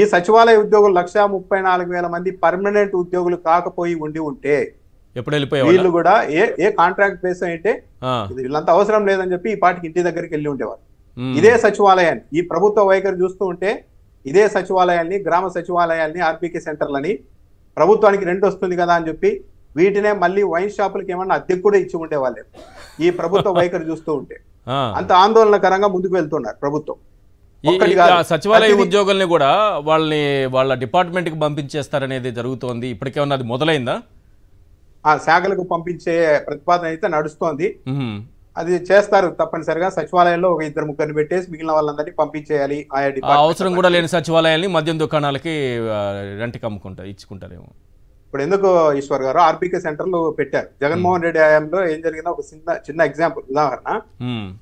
ఈ సచివాలయ ఉద్యోగులు 1,34,000 మంది పర్మనెంట్ ఉద్యోగులు కాకపోయి ఉంటే వీళ్ళు కూడా ఏ కాంట్రాక్ట్ బేస్ అయితే వీళ్ళంతా అవసరం లేదని చెప్పి ఈ పాటికి ఇంటి దగ్గరికి వెళ్ళి ఉండేవారు. ఇదే సచివాలయాన్ని, ఈ ప్రభుత్వ వైఖరి చూస్తూ ఉంటే ఇదే సచివాలయాన్ని, గ్రామ సచివాలయాల్ని, ఆర్బీకే సెంటర్లని ప్రభుత్వానికి రెంట్ వస్తుంది కదా అని చెప్పి వీటినే మళ్ళీ వైన్ షాపులకి ఏమన్నా అద్దెకు కూడా ఇచ్చి ఉండేవాళ్ళే. ఈ ప్రభుత్వ వైఖరి చూస్తూ ఉంటే అంత ఆందోళనకరంగా ముందుకు వెళ్తున్నారు ప్రభుత్వం. సచివాలయ ఉద్యోగుల్ని కూడా వాళ్ళ డిపార్ట్మెంట్ కి పంపించేస్తారనేది జరుగుతోంది. ఇప్పటికేమన్నా అది మొదలైందా? ఆ శాఖలకు పంపించే ప్రతిపాదన అయితే నడుస్తోంది. అది చేస్తారు తప్పనిసరిగా. సచివాలయంలో ఒక 2-3 పెట్టేసి మిగిలిన వాళ్ళందరినీ పంపించేయాలి. అవసరం కూడా లేని సచివాలయాన్ని మద్యం దుకాణాలకి రెంట్కి ఇచ్చుకుంటారేమో. ఇప్పుడు ఎందుకు ఈశ్వర్ గారు ఆర్బీకే సెంటర్లు పెట్టారు. జగన్మోహన్ రెడ్డి హయాంలో ఏం జరిగిందో ఒక చిన్న ఎగ్జాంపుల్, ఉదాహరణ.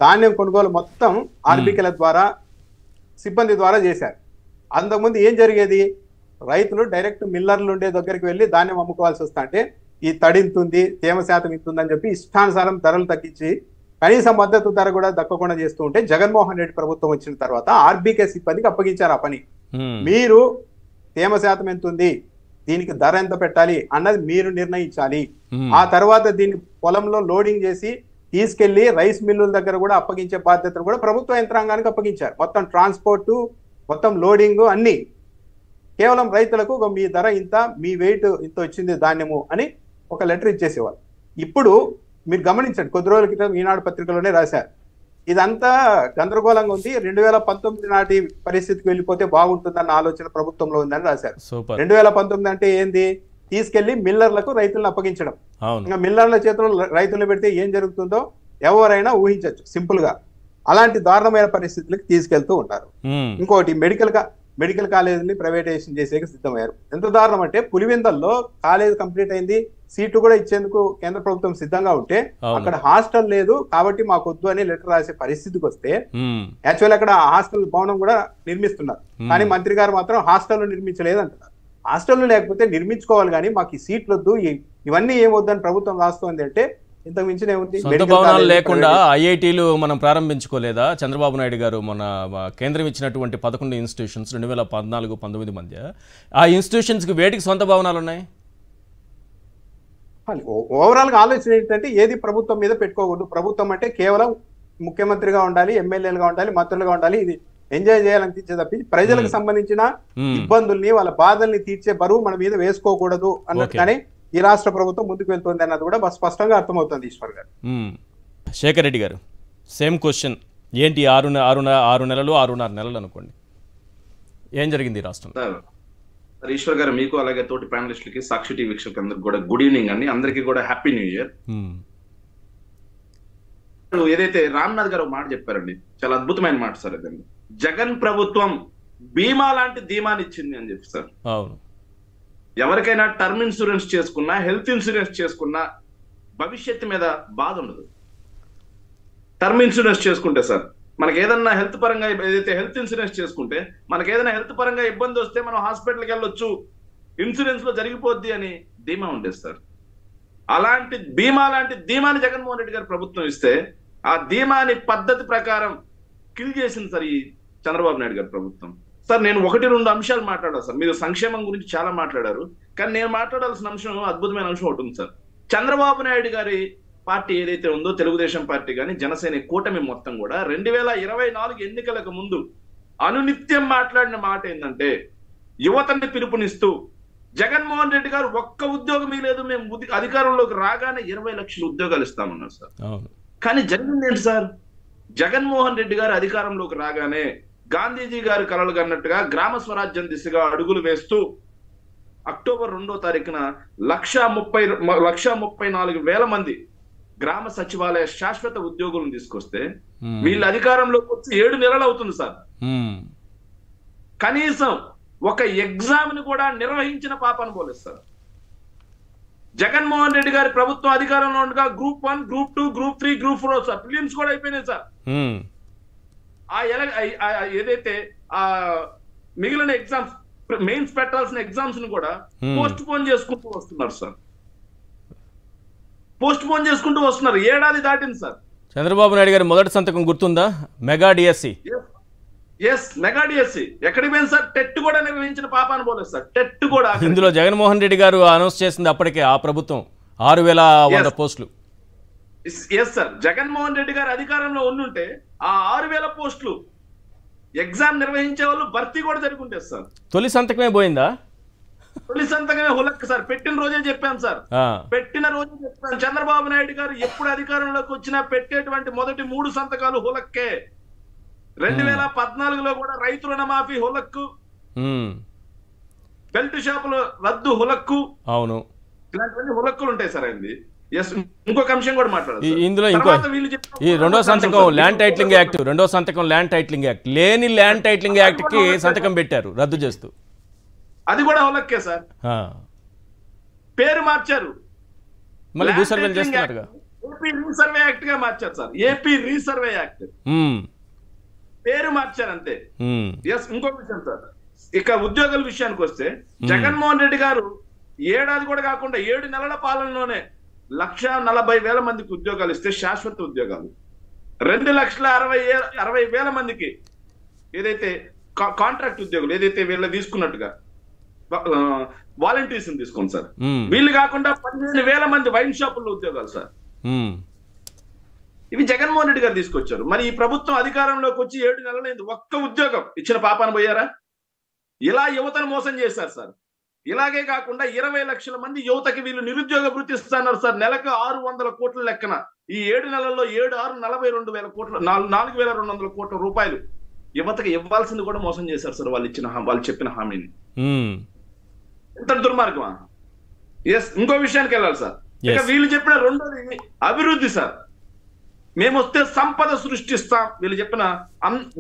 ధాన్యం కొనుగోలు మొత్తం ఆర్బీకేల ద్వారా, సిబ్బంది ద్వారా చేశారు. అంతకుముందు ఏం జరిగేది, రైతులు డైరెక్ట్ మిల్లర్లు ఉండే దగ్గరికి వెళ్ళి ధాన్యం అమ్ముకోవాల్సి వస్తా అంటే ఈ తడి ఇంతుంది, తేమ శాతం ఇంతుందని చెప్పి ఇష్టానుసారం ధరలు తగ్గించి కనీస మద్దతు ధర కూడా దక్కకుండా చేస్తూ ఉంటే జగన్మోహన్ రెడ్డి ప్రభుత్వం వచ్చిన తర్వాత ఆర్బీకే సిబ్బందికి అప్పగించారు ఆ పని. మీరు తేమ శాతం ఎంత ఉంది, దీనికి ధర ఎంత పెట్టాలి అన్నది మీరు నిర్ణయించాలి. ఆ తర్వాత దీన్ని పొలంలో లోడింగ్ చేసి తీసుకెళ్లి రైస్ మిల్లుల దగ్గర కూడా అప్పగించే బాధ్యతను కూడా ప్రభుత్వ యంత్రాంగానికి అప్పగించారు. మొత్తం ట్రాన్స్పోర్టు, మొత్తం లోడింగ్ అన్ని కేవలం రైతులకు మీ ధర ఇంత, మీ వెయిట్ ఇంత వచ్చింది ధాన్యము అని ఒక లెటర్ ఇచ్చేసేవాళ్ళు. ఇప్పుడు మీరు గమనించండి, కొద్ది రోజుల క్రితం ఈనాడు పత్రికలోనే రాశారు. ఇదంతా గందరగోళంగా ఉంది, 2019 నాటి పరిస్థితికి వెళ్ళిపోతే బాగుంటుందన్న ఆలోచన ప్రభుత్వంలో ఉందని రాశారు. 2019 అంటే ఏంది, తీసుకెళ్లి మిల్లర్లకు రైతులను అప్పగించడం. ఇంకా మిల్లర్ల చేతుల్లో రైతులను పెడితే ఏం జరుగుతుందో ఎవరైనా ఊహించవచ్చు సింపుల్ గా. అలాంటి దారుణమైన పరిస్థితులకు తీసుకెళ్తూ ఉంటారు. ఇంకోటి, మెడికల్ కాలేజీని ప్రైవేటైజేషన్ చేసేకి సిద్ధమయ్యారు. ఎంత దారుణం అంటే పులివెందల్లో కాలేజ్ కంప్లీట్ అయింది, సీటు కూడా ఇచ్చేందుకు కేంద్ర ప్రభుత్వం సిద్ధంగా ఉంటే అక్కడ హాస్టల్ లేదు కాబట్టి మాకు వద్దు అని లెటర్ రాసే పరిస్థితికి వస్తే, యాక్చువల్ అక్కడ హాస్టల్ భవనం కూడా నిర్మిస్తున్నారు కానీ మంత్రి గారు మాత్రం హాస్టల్ నిర్మించలేదు అంటున్నారు. హాస్టల్ లేకపోతే నిర్మించుకోవాలి కానీ మాకు ఈ సీట్లు వద్దు, ఇవన్నీ ఏమొద్దు అని ప్రభుత్వం రాస్తోంది అంటే ఇంతకు మించిన ఏముంది? సొంత భవనాలు లేకుండా ఐఐటీలు మనం ప్రారంభించుకోలేదా? చంద్రబాబు నాయుడు గారు మన కేంద్రం ఇచ్చినటువంటి 11 ఇన్స్టిట్యూషన్స్ 2014-19 మధ్య, ఆ ఇన్స్టిట్యూషన్స్ కి వేటికి సొంత భవనాలు ఉన్నాయి? ఓవరాల్ గా ఆలోచన ఏంటంటే ఏది ప్రభుత్వం మీద పెట్టుకోకూడదు. ప్రభుత్వం అంటే కేవలం ముఖ్యమంత్రిగా ఉండాలి, ఎమ్మెల్యేలుగా ఉండాలి, మంత్రులుగా ఉండాలి, ఇది ఎంజాయ్ చేయాలనిపించే తప్పి ప్రజలకు సంబంధించిన ఇబ్బందుల్ని, వాళ్ళ బాధల్ని తీర్చే బరువు మన మీద వేసుకోకూడదు అన్నట్టుగానే ఈ రాష్ట్ర ప్రభుత్వం ముందుకు వెళ్తుంది అన్నది కూడా స్పష్టంగా అర్థమవుతుంది. ఈశ్వర్ గారు, శేఖర్ రెడ్డి గారు, సేమ్ క్వశ్చన్. ఏంటి 6 నెలలు 6.5 నెలలు అనుకోండి, ఏం జరిగింది రాష్ట్రం? ఈశ్వర్ గారు, మీకు అలాగే తోటి ప్యానలిస్టులకి, సాక్షి టీవీ వీక్షకులందరికీ కూడా గుడ్ ఈవినింగ్ అండి. అందరికీ కూడా హ్యాపీ న్యూ ఇయర్. ఏదైతే రామ్నాథ్ గారు మాట చెప్పారండి, చాలా అద్భుతమైన మాట సార్. అదండి, జగన్ ప్రభుత్వం బీమా లాంటి ధీమాని ఇచ్చింది అని చెప్పి సార్. అవును, ఎవరికైనా టర్మ్ ఇన్సూరెన్స్ చేసుకున్నా, హెల్త్ ఇన్సూరెన్స్ చేసుకున్నా భవిష్యత్తు మీద బాధ ఉండదు. టర్మ్ ఇన్సూరెన్స్ చేసుకుంటే సార్, మనకి ఏదన్నా హెల్త్ పరంగా, ఏదైతే హెల్త్ ఇన్సూరెన్స్ చేసుకుంటే మనకి ఏదైనా హెల్త్ పరంగా ఇబ్బంది వస్తే మనం హాస్పిటల్కి వెళ్ళొచ్చు, ఇన్సూరెన్స్ లో జరిగిపోద్ది అని ధీమా ఉండేది సార్. అలాంటి బీమా లాంటి ధీమాని జగన్మోహన్ రెడ్డి గారు ప్రభుత్వం ఇస్తే, ఆ ధీమాని పద్ధతి ప్రకారం కిల్ చేసింది సార్ ఈ చంద్రబాబు నాయుడు గారి ప్రభుత్వం. సార్, నేను 1-2 అంశాలు మాట్లాడాను సార్. మీరు సంక్షేమం గురించి చాలా మాట్లాడారు, కానీ నేను మాట్లాడాల్సిన అంశం, అద్భుతమైన అంశం ఒకటి ఉంది సార్. చంద్రబాబు నాయుడు గారి పార్టీ ఏదైతే ఉందో, తెలుగుదేశం పార్టీ కానీ జనసేన కూటమి మొత్తం కూడా 2024 ఎన్నికలకు ముందు అనునిత్యం మాట్లాడిన మాట ఏంటంటే, యువతని పిలుపునిస్తూ జగన్మోహన్ రెడ్డి గారు ఒక్క ఉద్యోగం లేదు, మేము అధికారంలోకి రాగానే 20 లక్షల ఉద్యోగాలు ఇస్తామన్నారు సార్. కానీ జరిగింది ఏంటి సార్? జగన్మోహన్ రెడ్డి గారు అధికారంలోకి రాగానే గాంధీజీ గారు కలలు కన్నట్టుగా గ్రామ స్వరాజ్యం దిశగా అడుగులు వేస్తూ అక్టోబర్ 2వ తారీఖున 1,34,000 మంది గ్రామ సచివాలయ శాశ్వత ఉద్యోగులను తీసుకొస్తే వీళ్ళ అధికారంలోకి వచ్చి 7 నెలలు అవుతుంది సార్. కనీసం ఒక ఎగ్జామ్ ని కూడా నిర్వహించిన పాపను పోలేదు సార్. జగన్మోహన్ రెడ్డి గారి ప్రభుత్వం అధికారంలో ఉండగా group 1, group 2, group 3, group 4 sir prelims కూడా అయిపోయినాయి సార్. ఏదైతే ఆ మిగిలిన ఎగ్జామ్స్ మెయిన్స్ పెట్టాల్సిన ఎగ్జామ్స్ ని కూడా పోస్ట్ పోన్ చేసుకుంటూ వస్తున్నారు సార్. పోస్ట్ పోన్ చేసుకుంటూ వస్తున్నారు. ఏడాది దాటింది సార్. చంద్రబాబు నాయుడు గారి మొదటి సంతకం గుర్తుందా? Mega DSC. మెగా డిఎస్సి ఎక్కడికి పోయింది సార్? టెట్ కూడా నిర్వహించిన పాపాను పోలేదు సార్. టెట్ కూడా ఇందులో జగన్మోహన్ రెడ్డి గారు అనౌన్స్ చేసింది అప్పటికే ఆ ప్రభుత్వం 6,100 పోస్టులు. ఎస్ సార్, జగన్మోహన్ రెడ్డి గారు అధికారంలో ఉండుంటే ఆ 6,000 పోస్టులు ఎగ్జామ్ నిర్వహించే వాళ్ళు భర్తీ కూడా జరుగుంటే సార్. తొలి సంతకమే పోయిందా? తొలి సంతకమే హులక్ సార్. పెట్టిన రోజే చెప్పాను సార్. పెట్టిన రోజే చెప్పాను. చంద్రబాబు నాయుడు గారు ఎప్పుడు అధికారంలోకి వచ్చినా పెట్టేటువంటి మొదటి 3 సంతకాలు హులక్కే. 2014లో కూడా రైతు రుణమాఫీ హులక్కు, బెల్ట్ షాపులు రద్దు హులక్కు. అవును, ఇలాంటివన్నీ హులక్కులు ఉంటాయి సార్. అయింది. ఇంకొక అంశం కూడా మాట్లాడారు ఇందులో. ఈ రెండో సంతకం ల్యాండ్ టైటిలింగ్ యాక్ట్. రెండో సంతకం ల్యాండ్ టైటిలింగ్ యాక్ట్. లేని ల్యాండ్ టైటిలింగ్ యాక్ట్ కి సంతకం పెట్టారు రద్దు చేస్తూ. అది కూడా హులక్కే సార్. పేరు మార్చారు, మళ్ళీ భూసర్వే చేస్తున్నారుగా. ఏపీ రీసర్వే యాక్ట్ గా మార్చారు సార్. ఏపీ రీసర్వే యాక్ట్ పేరు మార్చారు అంతే. ఇంకొక విషయం సార్, ఇక ఉద్యోగుల విషయానికి వస్తే జగన్మోహన్ రెడ్డి గారు ఏడాది కూడా కాకుండా 7 నెలల పాలనలోనే 1,40,000 మందికి ఉద్యోగాలు ఇస్తే శాశ్వత ఉద్యోగాలు, 2,60,000 మందికి ఏదైతే కాంట్రాక్ట్ ఉద్యోగులు ఏదైతే వీళ్ళు తీసుకున్నట్టుగా వాలంటీర్స్ తీసుకోండి సార్. వీళ్ళు కాకుండా 15,000 మంది వైన్ షాపుల్లో ఉద్యోగాలు సార్. ఇవి జగన్మోహన్ రెడ్డి గారు తీసుకొచ్చారు. మరి ఈ ప్రభుత్వం అధికారంలోకి వచ్చి 7 నెలలైంది, ఒక్క ఉద్యోగం ఇచ్చిన పాపాను పోయారా? ఇలా యువతను మోసం చేశారు సార్. ఇలాగే కాకుండా 20 లక్షల మంది యువతకి వీళ్ళు నిరుద్యోగ వృత్తి ఇస్తున్నారు సార్. నెలకు 600 కోట్ల లెక్కన ఈ 7 నెలల్లో 42,000 కోట్ల 4,200 కోట్ల రూపాయలు యువతకి ఇవ్వాల్సింది కూడా మోసం చేశారు సార్. వాళ్ళు చెప్పిన హామీని. ఎంత దుర్మార్గమా? ఇంకో విషయానికి వెళ్ళాలి సార్. ఇక వీళ్ళు చెప్పిన రెండోది అభివృద్ధి సార్. మేము వస్తే సంపద సృష్టిస్తాం వీళ్ళు చెప్పిన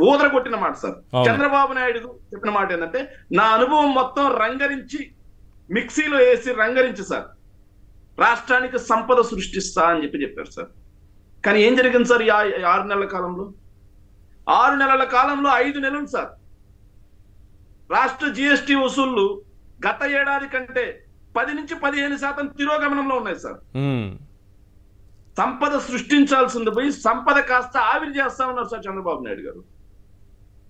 ఊదర కొట్టిన మాట సార్. చంద్రబాబు నాయుడు చెప్పిన మాట ఏంటంటే, నా అనుభవం మొత్తం రంగరించి మిక్సీలో వేసి రంగరించి సార్ రాష్ట్రానికి సంపద సృష్టిస్తా అని చెప్పారు సార్. కానీ ఏం జరిగింది సార్? 6 నెలల కాలంలో 6 నెలల కాలంలో 5 నెలలు సార్ రాష్ట్ర జిఎస్టి వసూళ్లు గత ఏడాది కంటే 10 నుంచి 15% తిరోగమనంలో ఉన్నాయి సార్. సంపద సృష్టించాల్సింది పోయి సంపద కాస్త ఆవిరి చేస్తా ఉన్నారు సార్ చంద్రబాబు నాయుడు గారు.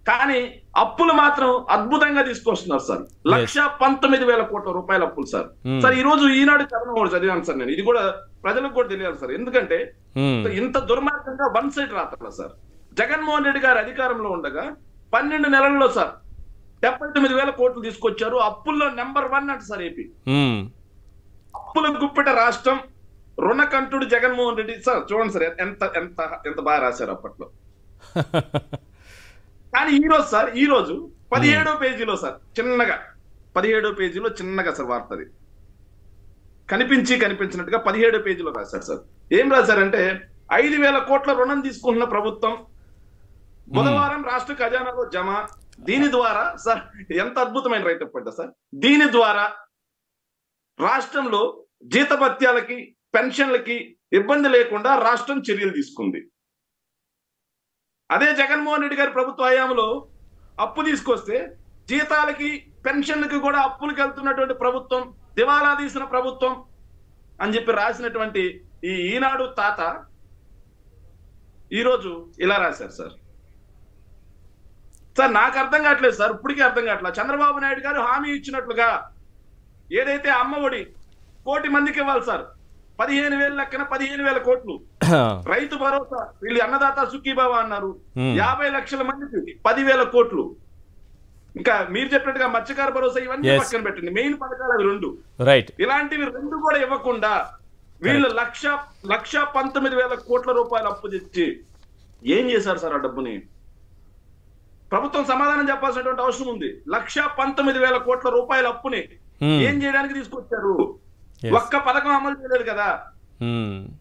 కానీ అప్పులు మాత్రం అద్భుతంగా తీసుకొస్తున్నారు సార్. 1,19,000 కోట్ల రూపాయల అప్పులు సార్. సార్ ఈ రోజు ఈనాడు కథనం కూడా చదివాను సార్ నేను. ఇది కూడా ప్రజలకు కూడా తెలియాలి సార్. ఎందుకంటే ఇంత దుర్మార్గంగా వన్ సైడ్ రాత్రలా సార్. జగన్మోహన్ రెడ్డి గారు అధికారంలో ఉండగా 12 నెలల్లో సార్ 79,000 కోట్లు తీసుకొచ్చారు. అప్పుల్లో నెంబర్ 1 అంట సార్ ఏపీ. అప్పుల గుప్పెట రాష్ట్రం, రుణకంఠుడు జగన్మోహన్ రెడ్డి సార్. చూడండి సార్ ఎంత ఎంత ఎంత బాగా రాశారు అప్పట్లో. కానీ ఈ రోజు సార్, ఈ రోజు 17వ పేజీలో సార్ చిన్నగా 17వ పేజీలో చిన్నగా సార్ వార్తది కనిపించినట్టుగా 17వ పేజీలో రాశారు సార్. ఏం రాశారంటే, 5,000 కోట్ల రుణం తీసుకుంటున్న ప్రభుత్వం బుధవారం రాష్ట్ర ఖజానాలో జమ. దీని ద్వారా సార్ ఎంత అద్భుతమైన రైతు పడ్డ సార్. దీని ద్వారా రాష్ట్రంలో జీతభత్యాలకి పెన్షన్లకి ఇబ్బంది లేకుండా రాష్ట్రం చర్యలు తీసుకుంది. అదే జగన్మోహన్ రెడ్డి గారి ప్రభుత్వ హయాంలో అప్పు తీసుకొస్తే జీతాలకి పెన్షన్లకి కూడా అప్పులకు వెళ్తున్నటువంటి ప్రభుత్వం, దివాలా తీసిన ప్రభుత్వం అని చెప్పి రాసినటువంటి ఈ ఈనాడు తాత ఈరోజు ఇలా రాశారు సార్. సార్ నాకు అర్థం కావట్లేదు సార్, ఇప్పటికీ అర్థం కావట్లేదు. చంద్రబాబు నాయుడు గారు హామీ ఇచ్చినట్లుగా ఏదైతే అమ్మఒడి 1 కోటి మందికి ఇవ్వాలి సార్, 15,000 లెక్కన 15,000 కోట్లు. రైతు భరోసా వీళ్ళు అన్నదాత సుఖీభావ అన్నారు, 50 లక్షల మందికి 10,000 కోట్లు. ఇంకా మీరు చెప్పినట్టుగా మత్స్యకార భరోసా ఇవన్నీ పక్కన పెట్టండి, మెయిన్ పథకాలు అవి 2. రైట్. ఇలాంటివి 2 కూడా ఇవ్వకుండా వీళ్ళు 1,19,000 కోట్ల రూపాయలు అప్పు తెచ్చి ఏం చేశారు సార్ ఆ డబ్బుని? ప్రభుత్వం సమాధానం చెప్పాల్సినటువంటి అవసరం ఉంది. 1,19,000 కోట్ల రూపాయల అప్పుని ఏం చేయడానికి తీసుకొచ్చారు? ఒక్క పథకం అమలు చేయలేదు కదా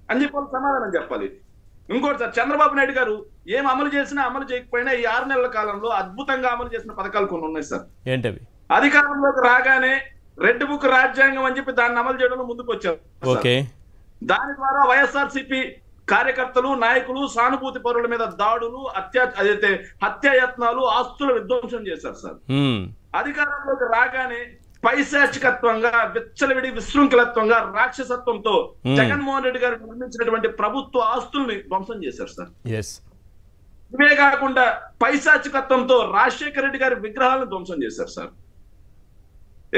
అని చెప్పి సమాధానం చెప్పాలి. ఇంకోటి సార్, చంద్రబాబు నాయుడు గారు ఏం అమలు చేసినా అమలు చేయకపోయినా ఈ 6 నెలల కాలంలో అద్భుతంగా అమలు చేసిన పథకాలు కొన్ని ఉన్నాయి సార్. ఏంటవి? అధికారంలోకి రాగానే రెడ్ బుక్ రాజ్యాంగం అని చెప్పి దాన్ని అమలు చేయడంలో ముందుకు వచ్చారు. దాని ద్వారా వైఎస్ఆర్సీపీ కార్యకర్తలు, నాయకులు, సానుభూతి పరుల మీద దాడులు, హత్యాయత్నాలు, ఆస్తుల విధ్వంసం చేశారు సార్. అధికారంలోకి రాగానే పైశాచికత్వంగా, విచ్చలవిడి విశృంఖలత్వంగా, రాక్షసత్వంతో జగన్మోహన్ రెడ్డి గారు నిర్మించినటువంటి ప్రభుత్వ ఆస్తుల్ని ధ్వంసం చేశారు సార్. ఇవే కాకుండా పైశాచికత్వంతో రాజశేఖర రెడ్డి గారి విగ్రహాలను ధ్వంసం చేశారు సార్.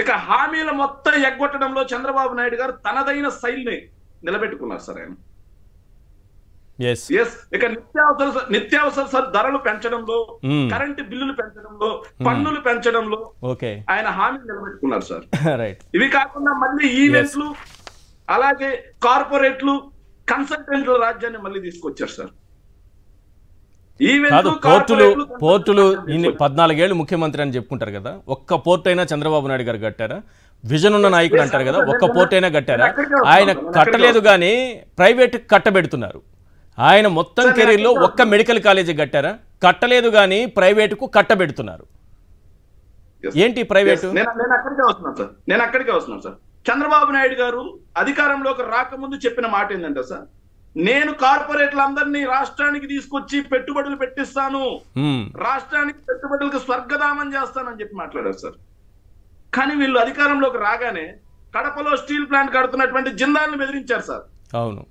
ఇక హామీల మొత్తం ఎగ్గొట్టడంలో చంద్రబాబు నాయుడు గారు తనదైన శైలిని నిలబెట్టుకున్నారు సార్ ఆయన. ఇక నిత్యావసర ధరలు పెంచడంలో, కరెంటు బిల్లులు పెంచడంలో, పన్నులు పెంచడంలో ఆయన హామీలు నిలబెట్టుకున్నారు సార్. ఇవి కాకుండా మళ్ళీ ఈవెంట్లు, అలాగే కార్పొరేట్లు, కన్సల్టెంట్ల రాజ్యాన్ని మళ్ళీ తీసుకొచ్చారు సార్. పోర్టులు 14 ఏళ్ళు ముఖ్యమంత్రి అని చెప్పుకుంటారు కదా, ఒక్క పోర్ట్ అయినా చంద్రబాబు నాయుడు గారు కట్టారా? విజన్ ఉన్న నాయకుడు అంటారు కదా, ఒక్క పోర్ట్ అయినా కట్టారా? ఆయన కట్టలేదు కానీ ప్రైవేట్ కట్టబెడుతున్నారు. ఆయన మొత్తం కెరీర్లో ఒక్క మెడికల్ కాలేజీ కట్టారా? కట్టలేదు కానీ ప్రైవేటుకు కట్టబెడుతున్నారు. ఏంటి ప్రైవేటు? నేను అక్కడికే వస్తున్నాను సార్. చంద్రబాబు నాయుడు గారు అధికారంలోకి రాకముందు చెప్పిన మాట ఏంటంటే సార్, నేను కార్పొరేట్లందరినీ రాష్ట్రానికి తీసుకొచ్చి పెట్టుబడులు పెట్టిస్తాను, రాష్ట్రానికి పెట్టుబడులకు స్వర్గధామం చేస్తానని చెప్పి మాట్లాడారు సార్. కానీ వీళ్ళు అధికారంలోకి రాగానే కడపలో స్టీల్ ప్లాంట్ కడుతున్నటువంటి జిందాల్ని బెదిరించారు సార్. అవును,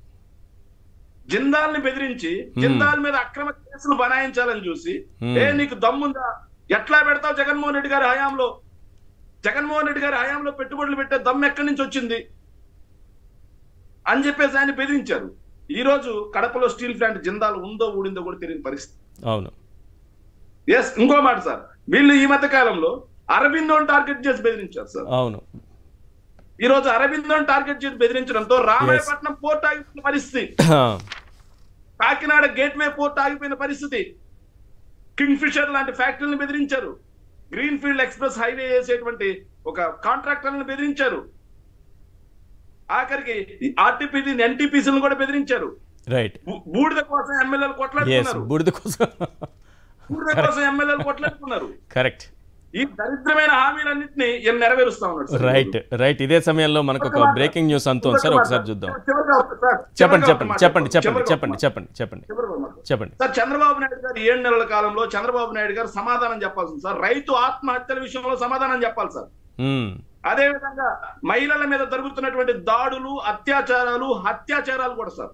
జిందాల్ని బెదిరించి జిందాల్ మీద అక్రమ కేసులు బనాయించాలని చూసి, నీకు దమ్ముందా, ఎట్లా పెడతావు జగన్మోహన్ రెడ్డి గారి హయాంలో? జగన్మోహన్ రెడ్డి గారి హయాంలో పెట్టుబడులు పెట్టే దమ్ము ఎక్కడి నుంచి వచ్చింది అని చెప్పేసి ఆయన బెదిరించారు. ఈ రోజు కడపలో స్టీల్ ప్లాంట్ జిందాల్ ఉందో ఊడిందో కూడా తెలియని పరిస్థితి. అవును. ఇంకో మాట సార్, వీళ్ళు ఈ మధ్య కాలంలో అరబిందోని టార్గెట్ చేసి బెదిరించారు సార్. అవును. ఈ రోజు అరబిందోని టార్గెట్ చేసి బెదిరించడంతో రామాయపట్నం పోర్ట్ ఆగిపోయిన పరిస్థితి, కాకినాడ గేట్వే పోర్ట్ ఆగిపోయిన పరిస్థితి, కింగ్ ఫిషర్ లాంటి ఫ్యాక్టరీలను బెదిరించారు, గ్రీన్ ఫీల్డ్ ఎక్స్ప్రెస్ హైవే వేసేటువంటి ఒక కాంట్రాక్టర్లను బెదిరించారు, ఆఖరికి ఆర్టీపీసీ ఎన్టీపీసీలను కూడా బెదిరించారు. బూడిద కోసం ఎమ్మెల్యేలు కొట్లాడుతున్నారు. బూడిద కోసం ఎమ్మెల్యేలు కొట్లాడుతున్నారు. కరెక్ట్. ఈ దరిద్రమైన హామీలన్నింటినీ నెరవేరుస్తా ఉన్నాడు. రైట్. ఇదే సమయంలో మనకు ఒక బ్రేకింగ్ న్యూస్ అంతుంది సార్, ఒకసారి చూద్దాం. చెప్పండి. సార్, చంద్రబాబు నాయుడు గారు 7 నెలల కాలంలో చంద్రబాబు నాయుడు గారు సమాధానం చెప్పాల్సింది సార్. రైతు ఆత్మహత్యల విషయంలో సమాధానం చెప్పాలి సార్. అదే విధంగా మహిళల మీద జరుగుతున్నటువంటి దాడులు, హత్యాచారాలు కూడా సార్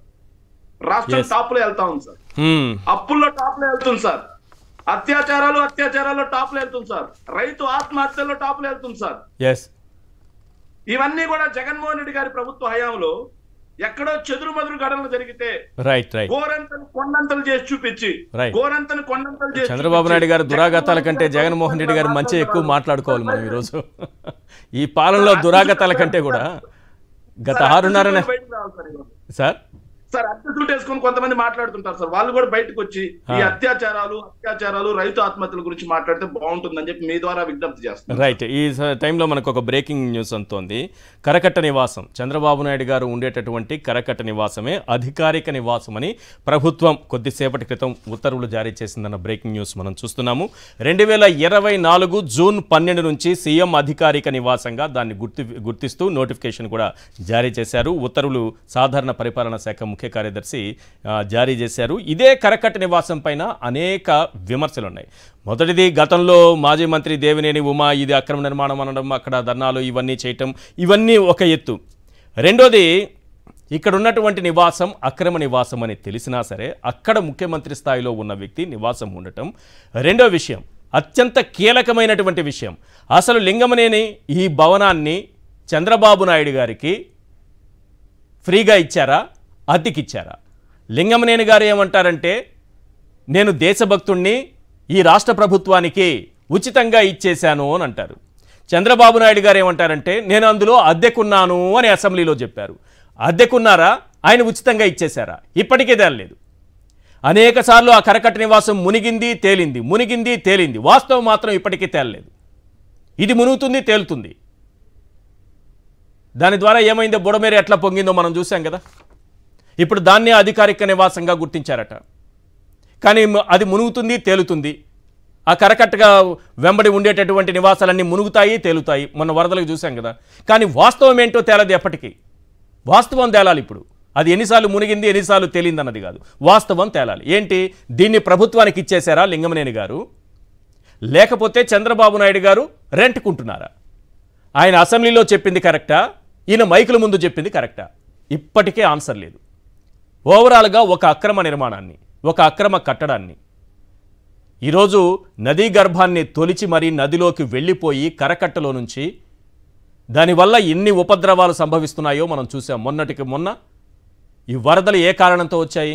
రాష్ట్రం టాప్ లో వెళ్తా ఉంది సార్. అప్పుల్లో టాప్ లో వెళ్తుంది సార్. అత్యాచారాల్లో టాప్ లో వెళ్తుంది సార్. రైతు ఆత్మహత్యల్లో టాప్ లో వెళ్తుంది సార్. ఇవన్నీ కూడా జగన్మోహన్ రెడ్డి గారి ప్రభుత్వ హయాంలో ఎక్కడో చెదురుమదురు గడలు జరిగితే గోరంతలు కొండంతలు చేసి చూపించి, చంద్రబాబు నాయుడు గారు దురాగతాల కంటే జగన్మోహన్ రెడ్డి గారు మంచి ఎక్కువ మాట్లాడుకోవాలి మనం ఈరోజు. ఈ పాలనలో దురాగతాల కంటే కూడా గత 6.5 సార్ అద్దె వేసుకొని కొంతమంది మాట్లాడుతుంటారు సార్. వాళ్ళు కూడా బయటకు వచ్చి ఈ అత్యాచారాలు, రైతు ఆత్మహత్యల గురించి మాట్లాడితే బాగుంటుందని చెప్పి మీ ద్వారా విజ్ఞప్తి చేస్తారు. రైట్. ఈ టైంలో మనకు ఒక బ్రేకింగ్ న్యూస్ అంతోంది. కరకట్ట నివాసం, చంద్రబాబు నాయుడు గారు ఉండేటటువంటి కరకట్ట నివాసమే అధికారిక నివాసం అని ప్రభుత్వం కొద్దిసేపటి క్రితం ఉత్తర్వులు జారీ చేసిందన్న బ్రేకింగ్ న్యూస్ మనం చూస్తున్నాము. 2024 జూన్ 12 నుంచి సీఎం అధికారిక నివాసంగా దాన్ని గుర్తిస్తూ నోటిఫికేషన్ కూడా జారీ చేశారు. ఉత్తర్వులు సాధారణ పరిపాలనా శాఖ ముఖ్య కార్యదర్శి జారీ చేశారు. ఇదే కరకట్ట నివాసం పైన అనేక విమర్శలు ఉన్నాయి. మొదటిది, గతంలో మాజీ మంత్రి దేవినేని ఉమా ఇది అక్రమ నిర్మాణం అనడం, అక్కడ ధర్నాలు ఇవన్నీ చేయటం, ఇవన్నీ ఒక ఎత్తు. రెండోది, ఇక్కడ ఉన్నటువంటి నివాసం అక్రమ నివాసం అని తెలిసినా సరే అక్కడ ముఖ్యమంత్రి స్థాయిలో ఉన్న వ్యక్తి నివాసం ఉండటం రెండో విషయం. అత్యంత కీలకమైనటువంటి విషయం, అసలు లింగమనేని ఈ భవనాన్ని చంద్రబాబు నాయుడు గారికి ఫ్రీగా ఇచ్చారా, అద్దెకిచ్చారా? లింగమనేని గారు ఏమంటారంటే, నేను దేశభక్తుణ్ణి, ఈ రాష్ట్ర ప్రభుత్వానికి ఉచితంగా ఇచ్చేశాను అని అంటారు. చంద్రబాబు నాయుడు గారు ఏమంటారంటే నేను అందులో అద్దెకున్నాను అని అసెంబ్లీలో చెప్పారు. అద్దెకున్నారా, ఆయన ఉచితంగా ఇచ్చేశారా? ఇప్పటికే తేలలేదు. అనేక సార్లు ఆ కరకట్ట నివాసం మునిగింది తేలింది. వాస్తవం మాత్రం ఇప్పటికీ తేలలేదు. ఇది మునుగుతుంది, తేలుతుంది. దాని ద్వారా ఏమైందో బుడమేరు ఎట్లా పొంగిందో మనం చూసాం కదా. ఇప్పుడు దాన్నే అధికారిక నివాసంగా గుర్తించారట. కానీ అది మునుగుతుంది, తేలుతుంది. ఆ కరకట్టగా వెంబడి ఉండేటటువంటి నివాసాలన్నీ మునుగుతాయి, తేలుతాయి. మొన్న వరదలకు చూసాం కదా. కానీ వాస్తవం ఏంటో తేలదు ఎప్పటికీ. వాస్తవం తేలాలి ఇప్పుడు. అది ఎన్నిసార్లు మునిగింది, ఎన్నిసార్లు తేలింది అన్నది కాదు, వాస్తవం తేలాలి. ఏంటి, దీన్ని ప్రభుత్వానికి ఇచ్చేశారా లింగమనేని గారు, లేకపోతే చంద్రబాబు నాయుడు గారు రెంట్కుంటున్నారా? ఆయన అసెంబ్లీలో చెప్పింది కరెక్టా, ఈయన మైకుల ముందు చెప్పింది కరెక్టా? ఇప్పటికే ఆన్సర్ లేదు. ఓవరాల్గా ఒక అక్రమ నిర్మాణాన్ని, ఒక అక్రమ కట్టడాన్ని ఈరోజు నదీ గర్భాన్ని తొలిచి మరీ నదిలోకి వెళ్ళిపోయి కరకట్టలో నుంచి దానివల్ల ఎన్ని ఉపద్రవాలు సంభవిస్తున్నాయో మనం చూసాం. మొన్నటికి మొన్న ఈ వరదలు ఏ కారణంతో వచ్చాయి?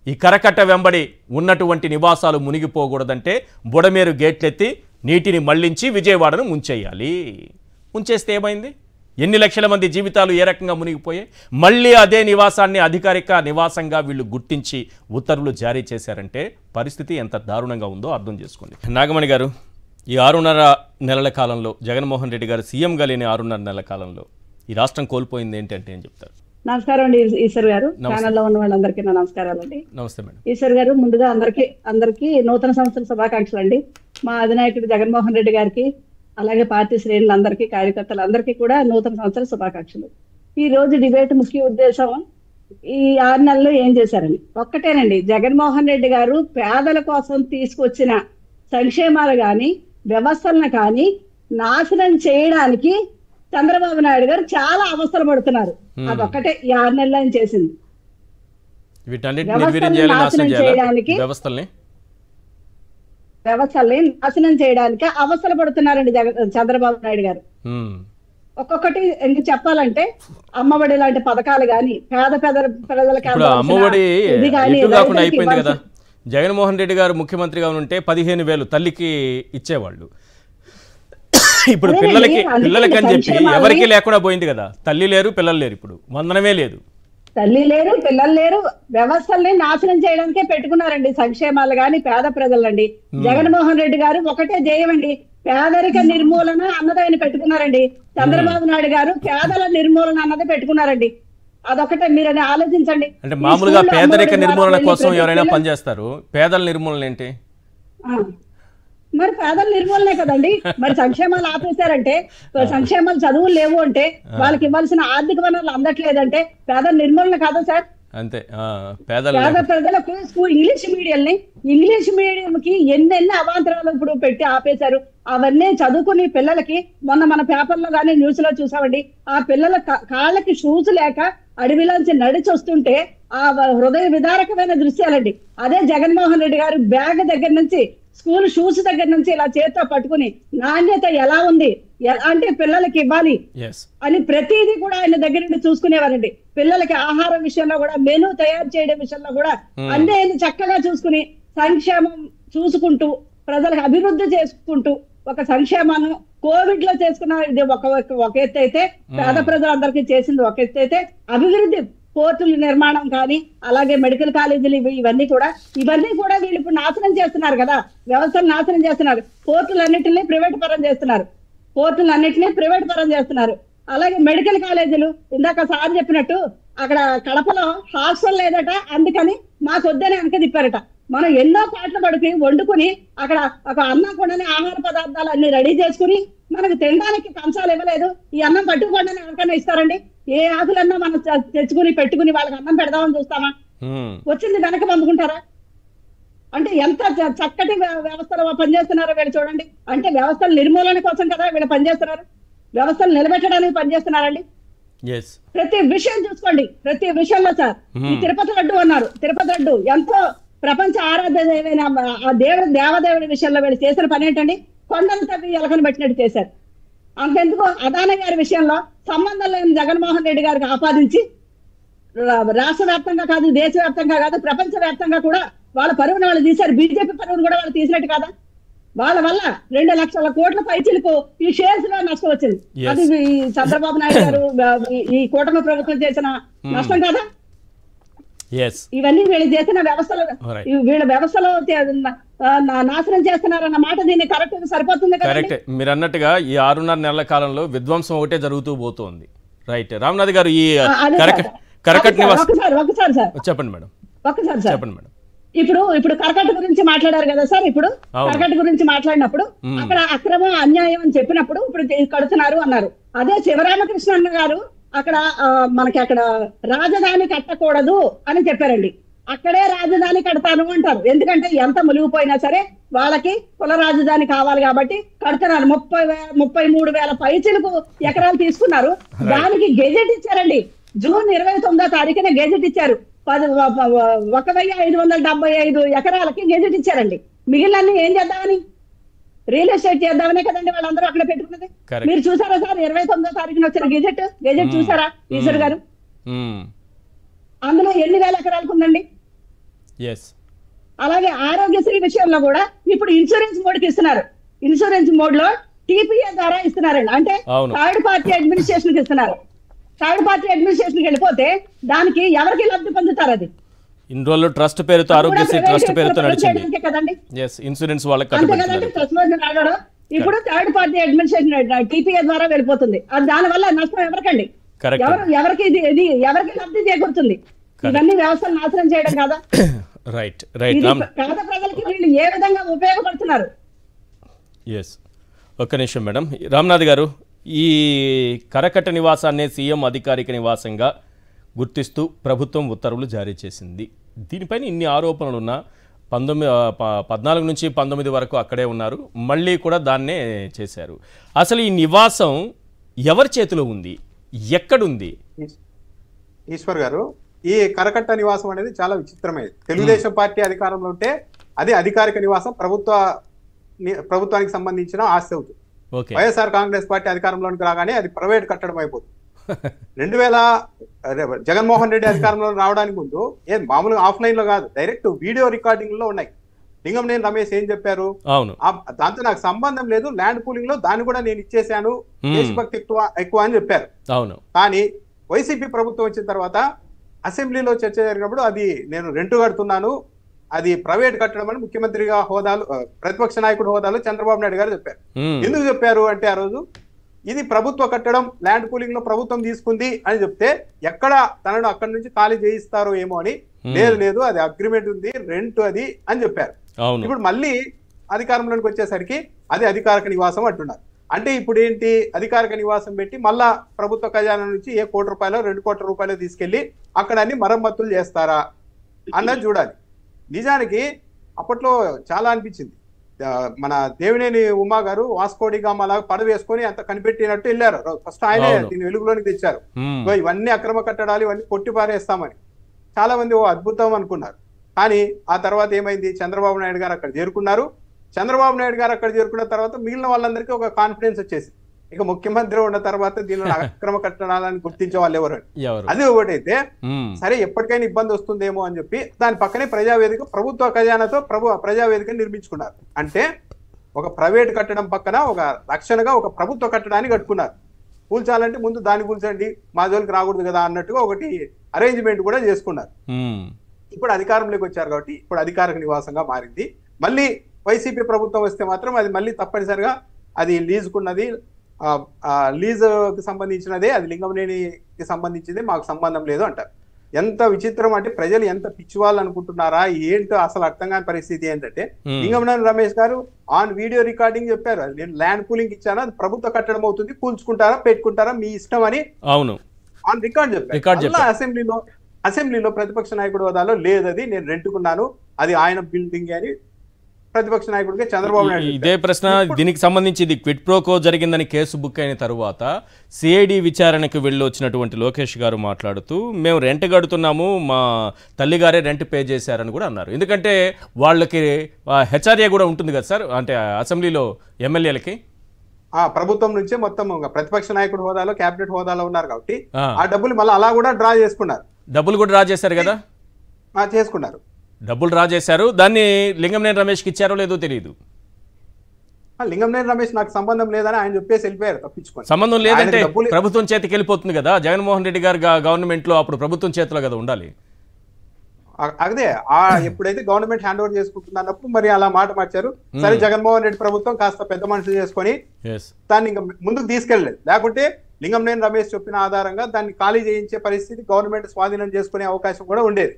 ఈ కరకట్ట వెంబడి ఉన్నటువంటి నివాసాలు మునిగిపోకూడదంటే బుడమేరు గేట్లెత్తి నీటిని మళ్లించి విజయవాడను ముంచేయాలి. ముంచేస్తే ఏమైంది? ఎన్ని లక్షల మంది జీవితాలు ఏ రకంగా మునిగిపోయాయి? మళ్ళీ అదే నివాసాన్ని అధికారిక నివాసంగా వీళ్ళు గుర్తించి ఉత్తర్వులు జారీ చేశారంటే పరిస్థితి ఎంత దారుణంగా ఉందో అర్థం చేసుకోండి. నాగమణి గారు, ఈ 6.5 నెలల కాలంలో జగన్మోహన్ రెడ్డి గారు సీఎంగా లేని 6.5 నెలల కాలంలో ఈ రాష్ట్రం కోల్పోయింది ఏంటంటే ఏం చెప్తారు? నమస్కారం అండి ఈశ్వర్ గారు, ఛానల్లో ఉన్న వాళ్ళందరికీ నా నమస్కారాలు అండి. నమస్తే మేడం. ఈశ్వర్ గారు, ముందుగా అందరికీ నూతన సంవత్సర శుభాకాంక్షలు అండి. మా అధినాయకుడు జగన్మోహన్ రెడ్డి గారికి, అలాగే పార్టీ శ్రేణులందరికీ, కార్యకర్తలందరికీ కూడా నూతన సంవత్సర శుభాకాంక్షలు. ఈ రోజు డిబేట్ ముఖ్య ఉద్దేశం ఈ 6 నెలల్లో ఏం చేశారని ఒక్కటేనండి. జగన్మోహన్ రెడ్డి గారు పేదల కోసం తీసుకొచ్చిన సంక్షేమాలు కానీ వ్యవస్థలను కానీ నాశనం చేయడానికి చంద్రబాబు నాయుడు గారు చాలా అవస్థలు పడుతున్నారు. అదొక్కటే ఈ 6 నెలలు ఆయన చేసింది. నాశనం చేయడానికి, వ్యవస్థల్ని నాశనం చేయడానికి అవస్థలు పడుతున్నారండి చంద్రబాబు నాయుడు గారు. ఒక్కొక్కటి ఎందుకు చెప్పాలంటే, అమ్మఒడి లాంటి పథకాలు గాని, పేదలకి అమ్మఒడి అయిపోయింది కదా. జగన్మోహన్ రెడ్డి గారు ముఖ్యమంత్రిగా ఉంటే 15,000 తల్లికి ఇచ్చేవాళ్ళు. ఇప్పుడు పిల్లలకి అని చెప్పి ఎవరికి లేకుండా పోయింది కదా. తల్లి లేరు, పిల్లలు లేరు, ఇప్పుడు వందనమే లేదు. తల్లి లేరు, పిల్లలు లేరు. వ్యవస్థల్ని నాశనం చేయడానికే పెట్టుకున్నారండి సంక్షేమాలు గాని, పేద ప్రజలండి. జగన్మోహన్ రెడ్డి గారు ఒకటే జయమండి, పేదరిక నిర్మూలన అన్నది ఆయన పెట్టుకున్నారండి. చంద్రబాబు నాయుడు గారు పేదల నిర్మూలన అన్నది పెట్టుకున్నారండి. అదొకటే మీరు ఆలోచించండి. అంటే మామూలుగా పేదరిక నిర్మూలన కోసం ఎవరైనా పనిచేస్తారు, పేదల నిర్మూలన ఏంటి? మరి పేదల నిర్మూలనే కదండి. మరి సంక్షేమాలు ఆపేశారంటే, సంక్షేమాలు చదువులు లేవు అంటే, వాళ్ళకి ఇవ్వాల్సిన ఆర్థిక వనరులు అందట్లేదంటే పేదల నిర్మూలన కాదా సార్? అంతే. పేద ప్రజలకు ఇంగ్లీష్ మీడియం కి ఎన్నెన్ని అవాంతరాలు ఇప్పుడు పెట్టి ఆపేశారు. అవన్నీ చదువుకుని పిల్లలకి, మొన్న మన పేపర్లో కానీ న్యూస్ లో చూసామండి, ఆ పిల్లల కాళ్ళకి షూస్ లేక అడవిలోంచి నడిచి వస్తుంటే ఆ హృదయ విదారకమైన దృశ్యాలండి. అదే జగన్మోహన్ రెడ్డి గారు బ్యాగ్ దగ్గర నుంచి, స్కూల్ షూస్ దగ్గర నుంచి ఇలా చేత్తో పట్టుకుని నాణ్యత ఎలా ఉంది, అంటే పిల్లలకి ఇవ్వాలి అని ప్రతిదీ కూడా ఆయన దగ్గర నుండి చూసుకునేవారండి. పిల్లలకి ఆహారం విషయంలో కూడా, మెనూ తయారు చేయడం విషయంలో కూడా అన్నీ ఆయన చక్కగా చూసుకుని, సంక్షేమం చూసుకుంటూ, ప్రజలకు అభివృద్ధి చేసుకుంటూ, ఒక సంక్షేమాన్ని కోవిడ్ లో చేసుకున్న ఇది ఒక ఎత్తు అయితే, పేద ప్రజలందరికీ చేసింది ఒక ఎత్తు అయితే, అభివృద్ధి కోర్టుల నిర్మాణం కానీ, అలాగే మెడికల్ కాలేజీలు ఇవన్నీ కూడా వీళ్ళు ఇప్పుడు నాశనం చేస్తున్నారు కదా. వ్యవస్థలు నాశనం చేస్తున్నారు. కోర్టులన్నింటినీ ప్రైవేట్ పరం చేస్తున్నారు. అలాగే మెడికల్ కాలేజీలు, ఇందాక సార్ చెప్పినట్టు అక్కడ కడపలో హాస్టల్ లేదట, అందుకని మాకు వద్దని వెనక తిప్పారట. మనం ఎన్నో పాటలు పడుకుని వండుకుని అక్కడ ఒక అన్నం కూడానే ఆహార పదార్థాలు అన్ని రెడీ చేసుకుని మనకు తినడానికి కంచాలు ఇవ్వలేదు. ఈ అన్నం పట్టుకోండి ఎవరికైనా ఇస్తారండి? ఏ ఆకులన్నా మనం తెచ్చుకుని పెట్టుకుని వాళ్ళకి అన్నం పెడదామని చూస్తామా? వచ్చింది వెనక పంపుకుంటారా? అంటే ఎంత చక్కటి వ్యవస్థలు పనిచేస్తున్నారో వీళ్ళు చూడండి. అంటే వ్యవస్థల నిర్మూలన కోసం కదా వీళ్ళు పనిచేస్తున్నారు, వ్యవస్థలు నిలబెట్టడానికి పనిచేస్తున్నారండి. ప్రతి విషయం చూసుకోండి, ప్రతి విషయంలో సార్. ఈ తిరుపతి లడ్డు అన్నారు, తిరుపతి లడ్డు ఎంతో ప్రపంచ ఆరాధ్యమైన ఆ దేవదేవుడి విషయంలో వీళ్ళు చేసిన పని ఏంటండి? కొండలు తవ్వి ఎలకను పెట్టినట్టు చేశారు. అంతెందుకు అదాని గారి విషయంలో సంబంధం లేని జగన్మోహన్ రెడ్డి గారికి ఆపాదించి రాష్ట్ర వ్యాప్తంగా కాదు, దేశవ్యాప్తంగా కాదు, ప్రపంచ వ్యాప్తంగా కూడా వాళ్ళ పరువును వాళ్ళు తీశారు. బీజేపీ పరువును కూడా వాళ్ళు తీసినట్టు కాదా? వాళ్ళ వల్ల 2 లక్షల కోట్ల పైచిలకు ఈ షేర్స్ లో నష్టం వచ్చింది. అది ఈ చంద్రబాబు నాయుడు గారు ఈ కూటమి ప్రభుత్వం చేసిన నష్టం కదా. ఇవన్నీ వీళ్ళు చేసిన వ్యవస్థలో వీళ్ళ వ్యవస్థలో నాశనం చేస్తున్నారన్న మాట దీన్ని కరెక్ట్ సరిపోతుంది కదా. కరెక్ట్. మీరు అన్నట్టుగా ఈ 6.5 నెలల కాలంలో విధ్వంసం ఒకటే జరుగుతూ పోతుంది. రైట్. రామనాథ్ గారు ఈ కరకట్ నివాస్ ఒకసారి సార్ చెప్పండి మేడం. ఒకసారి సార్ చెప్పండి మేడం. ఇప్పుడు కరకట్ట గురించి మాట్లాడారు కదా సార్. ఇప్పుడు కరకట్ట గురించి మాట్లాడినప్పుడు అక్కడ అక్రమ అన్యాయం అని చెప్పినప్పుడు ఇప్పుడు కడుతున్నారు అన్నారు. అదే శివరామకృష్ణ గారు అక్కడ మనకి అక్కడ రాజధాని కట్టకూడదు అని చెప్పారండి. అక్కడే రాజధాని కడతాను అంటారు. ఎందుకంటే ఎంత మునిగిపోయినా సరే వాళ్ళకి కుల రాజధాని కావాలి కాబట్టి కడుతున్నారు. 33,000 పైచిలకు ఎకరాలు తీసుకున్నారు. దానికి గెజెట్ ఇచ్చారండి. జూన్ 29వ తారీఖున గెజెట్ ఇచ్చారు. 1,575 ఎకరాలకి గెజెట్ ఇచ్చారండి. మిగిలిన ఏం చేద్దామని రియల్ ఎస్టేట్ చేద్దామనే కదండి వాళ్ళందరూ అక్కడ పెట్టుకున్నది. మీరు చూసారా సార్ 29వ తారీఖున వచ్చిన గెజెట్ చూసారా ఈశ్వర్ గారు? అందులో ఎన్ని వేల ఎకరాలకు ఉందండి. అలాగే ఆరోగ్యశ్రీ విషయంలో కూడా ఇప్పుడు ఇన్సూరెన్స్ మోడ్కి ఇస్తున్నారు. ఇన్సూరెన్స్ మోడ్ లో టీపీఏ ద్వారా ఇస్తున్నారండి. అంటే థర్డ్ పార్టీ అడ్మినిస్ట్రేషన్ కి ఇస్తున్నారు. థర్డ్ పార్టీ అడ్మినిస్ట్రేషన్ వెళ్ళిపోతే దానికి ఎవరికి లబ్ధి పొందుతారు? అది ఇన్ని రోజులు ట్రస్ట్ పేరుతో ఆరోగ్యశ్రీ ట్రస్ట్ పేరుతో నడిచింది కదండి. ఇన్సూరెన్స్ వాళ్ళకి ఇప్పుడు థర్డ్ పార్టీ అడ్మినిస్ట్రేషన్ టీపీఏ ద్వారా వెళ్ళిపోతుంది. దానివల్ల నష్టం ఎవరికండి? ఎవరికి ఎవరికి లబ్ధి చేకూరుతుంది? ఇవన్నీ వ్యవస్థను నాశనం చేయడం కాదా? రైట్. పేద ప్రజలకి వీళ్ళు ఏ విధంగా ఉపయోగపడుతున్నారు? ఒక్క నిమిషం మేడం. రామనాథ్ గారు, ఈ కరకట్ట నివాసాన్ని సీఎం అధికారిక నివాసంగా గుర్తిస్తూ ప్రభుత్వం ఉత్తర్వులు జారీ చేసింది. దీనిపైన ఇన్ని ఆరోపణలున్నా 14 నుంచి 19 వరకు అక్కడే ఉన్నారు. మళ్ళీ కూడా దాన్నే చేశారు. అసలు ఈ నివాసం ఎవరి చేతిలో ఉంది? ఎక్కడుంది? ఈశ్వర్ గారు, ఈ కరకట్ట నివాసం అనేది చాలా విచిత్రమైనది. తెలుగుదేశం పార్టీ అధికారంలో ఉంటే అది అధికారిక నివాసం ప్రభుత్వానికి సంబంధించిన ఆస్తి అవుతుంది. వైఎస్ఆర్ కాంగ్రెస్ పార్టీ అధికారంలోకి రాగానే అది ప్రైవేట్ కట్టడం అయిపోతుంది. 2000 జగన్మోహన్ రెడ్డి అధికారంలో రావడానికి ముందు మామూలుగా ఆఫ్లైన్ లో కాదు, డైరెక్ట్ వీడియో రికార్డింగ్ లో ఉన్నాయి. లింగంనేని రమేష్ ఏం చెప్పారు? దాంతో నాకు సంబంధం లేదు, ల్యాండ్ పూలింగ్ లో దాన్ని కూడా నేను ఇచ్చేసాను, దేశభక్తి ఎక్కువ అని చెప్పారు. కానీ వైసీపీ ప్రభుత్వం వచ్చిన తర్వాత అసెంబ్లీలో చర్చ జరిగినప్పుడు అది నేను రెంటు కడుతున్నాను, అది ప్రైవేట్ కట్టడం అని ముఖ్యమంత్రిగా హోదాలో ప్రతిపక్ష నాయకుడు హోదాలో చంద్రబాబు నాయుడు గారు చెప్పారు. ఎందుకు చెప్పారు అంటే ఆ రోజు ఇది ప్రభుత్వ కట్టడం, ల్యాండ్ పూలింగ్ లో ప్రభుత్వం తీసుకుంది అని చెప్తే ఎక్కడ తనను అక్కడి నుంచి ఖాళీ చేయిస్తారో ఏమో అని, లేదు అది అగ్రిమెంట్ ఉంది, రెంట్ అది అని చెప్పారు. ఇప్పుడు మళ్ళీ అధికారంలోకి వచ్చేసరికి అది అధికారిక నివాసం అంటున్నారు. అంటే ఇప్పుడు ఏంటి, అధికారిక నివాసం పెట్టి మళ్ళా ప్రభుత్వ ఖజానా నుంచి ఏ ₹1 2 కోట్ల రూపాయలు తీసుకెళ్లి అక్కడ అన్ని మరమ్మతులు చేస్తారా అన్నది చూడాలి. నిజానికి అప్పట్లో చాలా అనిపించింది. మన దేవినేని ఉమా గారు వాస్కోడి గామా లాగా పడవేసుకొని అంత కనిపెట్టినట్టు వెళ్ళారు. ఫస్ట్ ఆయనే దీన్ని వెలుగులోనికి తెచ్చారు. ఇవన్నీ అక్రమ కట్టడాలు, ఇవన్నీ కొట్టి పారేస్తామని చాలా మంది అద్భుతం అనుకున్నారు. కానీ ఆ తర్వాత ఏమైంది, చంద్రబాబు నాయుడు గారు అక్కడ చేరుకున్నారు. చంద్రబాబు నాయుడు గారు అక్కడ చేరుకున్న తర్వాత మిగిలిన వాళ్ళందరికీ ఒక కాన్ఫిడెన్స్ వచ్చేసి ఇక ముఖ్యమంత్రి ఉన్న తర్వాత దీనిలో అక్రమ కట్టడాలని గుర్తించే వాళ్ళు ఎవరు? అది ఒకటైతే సరే ఎప్పటికైనా ఇబ్బంది వస్తుందేమో అని చెప్పి దాని పక్కనే ప్రజావేదిక, ప్రభుత్వ ఖజానాతో ప్రజావేదిక నిర్మించుకున్నారు. అంటే ఒక ప్రైవేట్ కట్టడం పక్కన ఒక రక్షణగా ఒక ప్రభుత్వ కట్టడాన్ని కట్టుకున్నారు. కూల్చాలంటే ముందు దాన్ని కూల్చండి, మా జోలికి రాకూడదు కదా అన్నట్టుగా ఒకటి అరేంజ్మెంట్ కూడా చేసుకున్నారు. ఇప్పుడు అధికారంలోకి వచ్చారు కాబట్టి ఇప్పుడు అధికారిక నివాసంగా మారింది. మళ్ళీ వైసీపీ ప్రభుత్వం వస్తే మాత్రం అది మళ్ళీ తప్పనిసరిగా అది లీజుకున్నది, లీజుకి సంబంధించినదే, అది లింగంనేనికి సంబంధించింది, మాకు సంబంధం లేదు అంటారు. ఎంత విచిత్రం అంటే ప్రజలు ఎంత పిచ్చివాళ్ళు అనుకుంటున్నారా ఏంటో అసలు అర్థం కాని పరిస్థితి. ఏంటంటే లింగంనేని రమేష్ గారు ఆన్ వీడియో రికార్డింగ్ చెప్పారు, నేను ల్యాండ్ పూలింగ్ ఇచ్చాను, అది ప్రభుత్వ కట్టడం అవుతుంది, కూల్చుకుంటారా పెట్టుకుంటారా మీ ఇష్టం అని ఆన్ రికార్డ్ చెప్పారు. అసెంబ్లీలో ప్రతిపక్ష నాయకుడు హోదాలో లేదది నేను రెంటుకున్నాను, అది ఆయన బిల్డింగ్ అని ప్రతిపక్ష నాయకుడిగా చంద్రబాబు నాయుడు. ఇదే ప్రశ్న, దీనికి సంబంధించి ఇది క్విట్ ప్రోకో జరిగిందని కేసు బుక్ అయిన తర్వాత సిఐడి విచారణకు వెళ్ళి వచ్చినటువంటి లోకేష్ గారు మాట్లాడుతూ మేము రెంట్ కడుతున్నాము, మా తల్లిగారే రెంట్ పే చేశారని కూడా అన్నారు. ఎందుకంటే వాళ్ళకి హెచ్ఆర్ఏ కూడా ఉంటుంది కదా సార్, అంటే అసెంబ్లీలో ఎమ్మెల్యేలకి ప్రభుత్వం నుంచే మొత్తం ప్రతిపక్ష నాయకుడు హోదాలో క్యాబినెట్ హోదాలో ఉన్నారు కాబట్టి ఆ డబ్బులు మళ్ళీ అలా కూడా డ్రా చేసుకున్నారు. డబ్బులు కూడా డ్రా చేశారు కదా, చేసుకున్నారు, డబ్బులు డ్రా చేశారు. దాన్ని లింగంనేని రమేష్కి ఇచ్చారో లేదో తెలియదు. లింగంనేని రమేష్ నాకు సంబంధం లేదని ఆయన చెప్పేసి వెళ్ళిపోయారు తప్పించుకొని. సంబంధం లేదంటే ఆయనకు డబ్బులు ప్రభుత్వం చేతికి వెళ్ళిపోతుంది కదా. జగన్మోహన్ రెడ్డి గారు గవర్నమెంట్ లో అప్పుడు ప్రభుత్వం చేతిలో కదా ఉండాలి. అదే ఎప్పుడైతే గవర్నమెంట్ హ్యాండ్ ఓవర్ చేసుకుంటుంది అన్నప్పుడు మరి అలా మాట మార్చారు. సరే జగన్మోహన్ రెడ్డి ప్రభుత్వం కాస్త పెద్ద మనుషులు చేసుకొని దాన్ని ఇంకా ముందుకు తీసుకెళ్ళలేదు. లేకుంటే లింగంనేని రమేష్ చెప్పిన ఆధారంగా దాన్ని ఖాళీ చేయించే పరిస్థితి గవర్నమెంట్ స్వాధీనం చేసుకునే అవకాశం కూడా ఉండేది.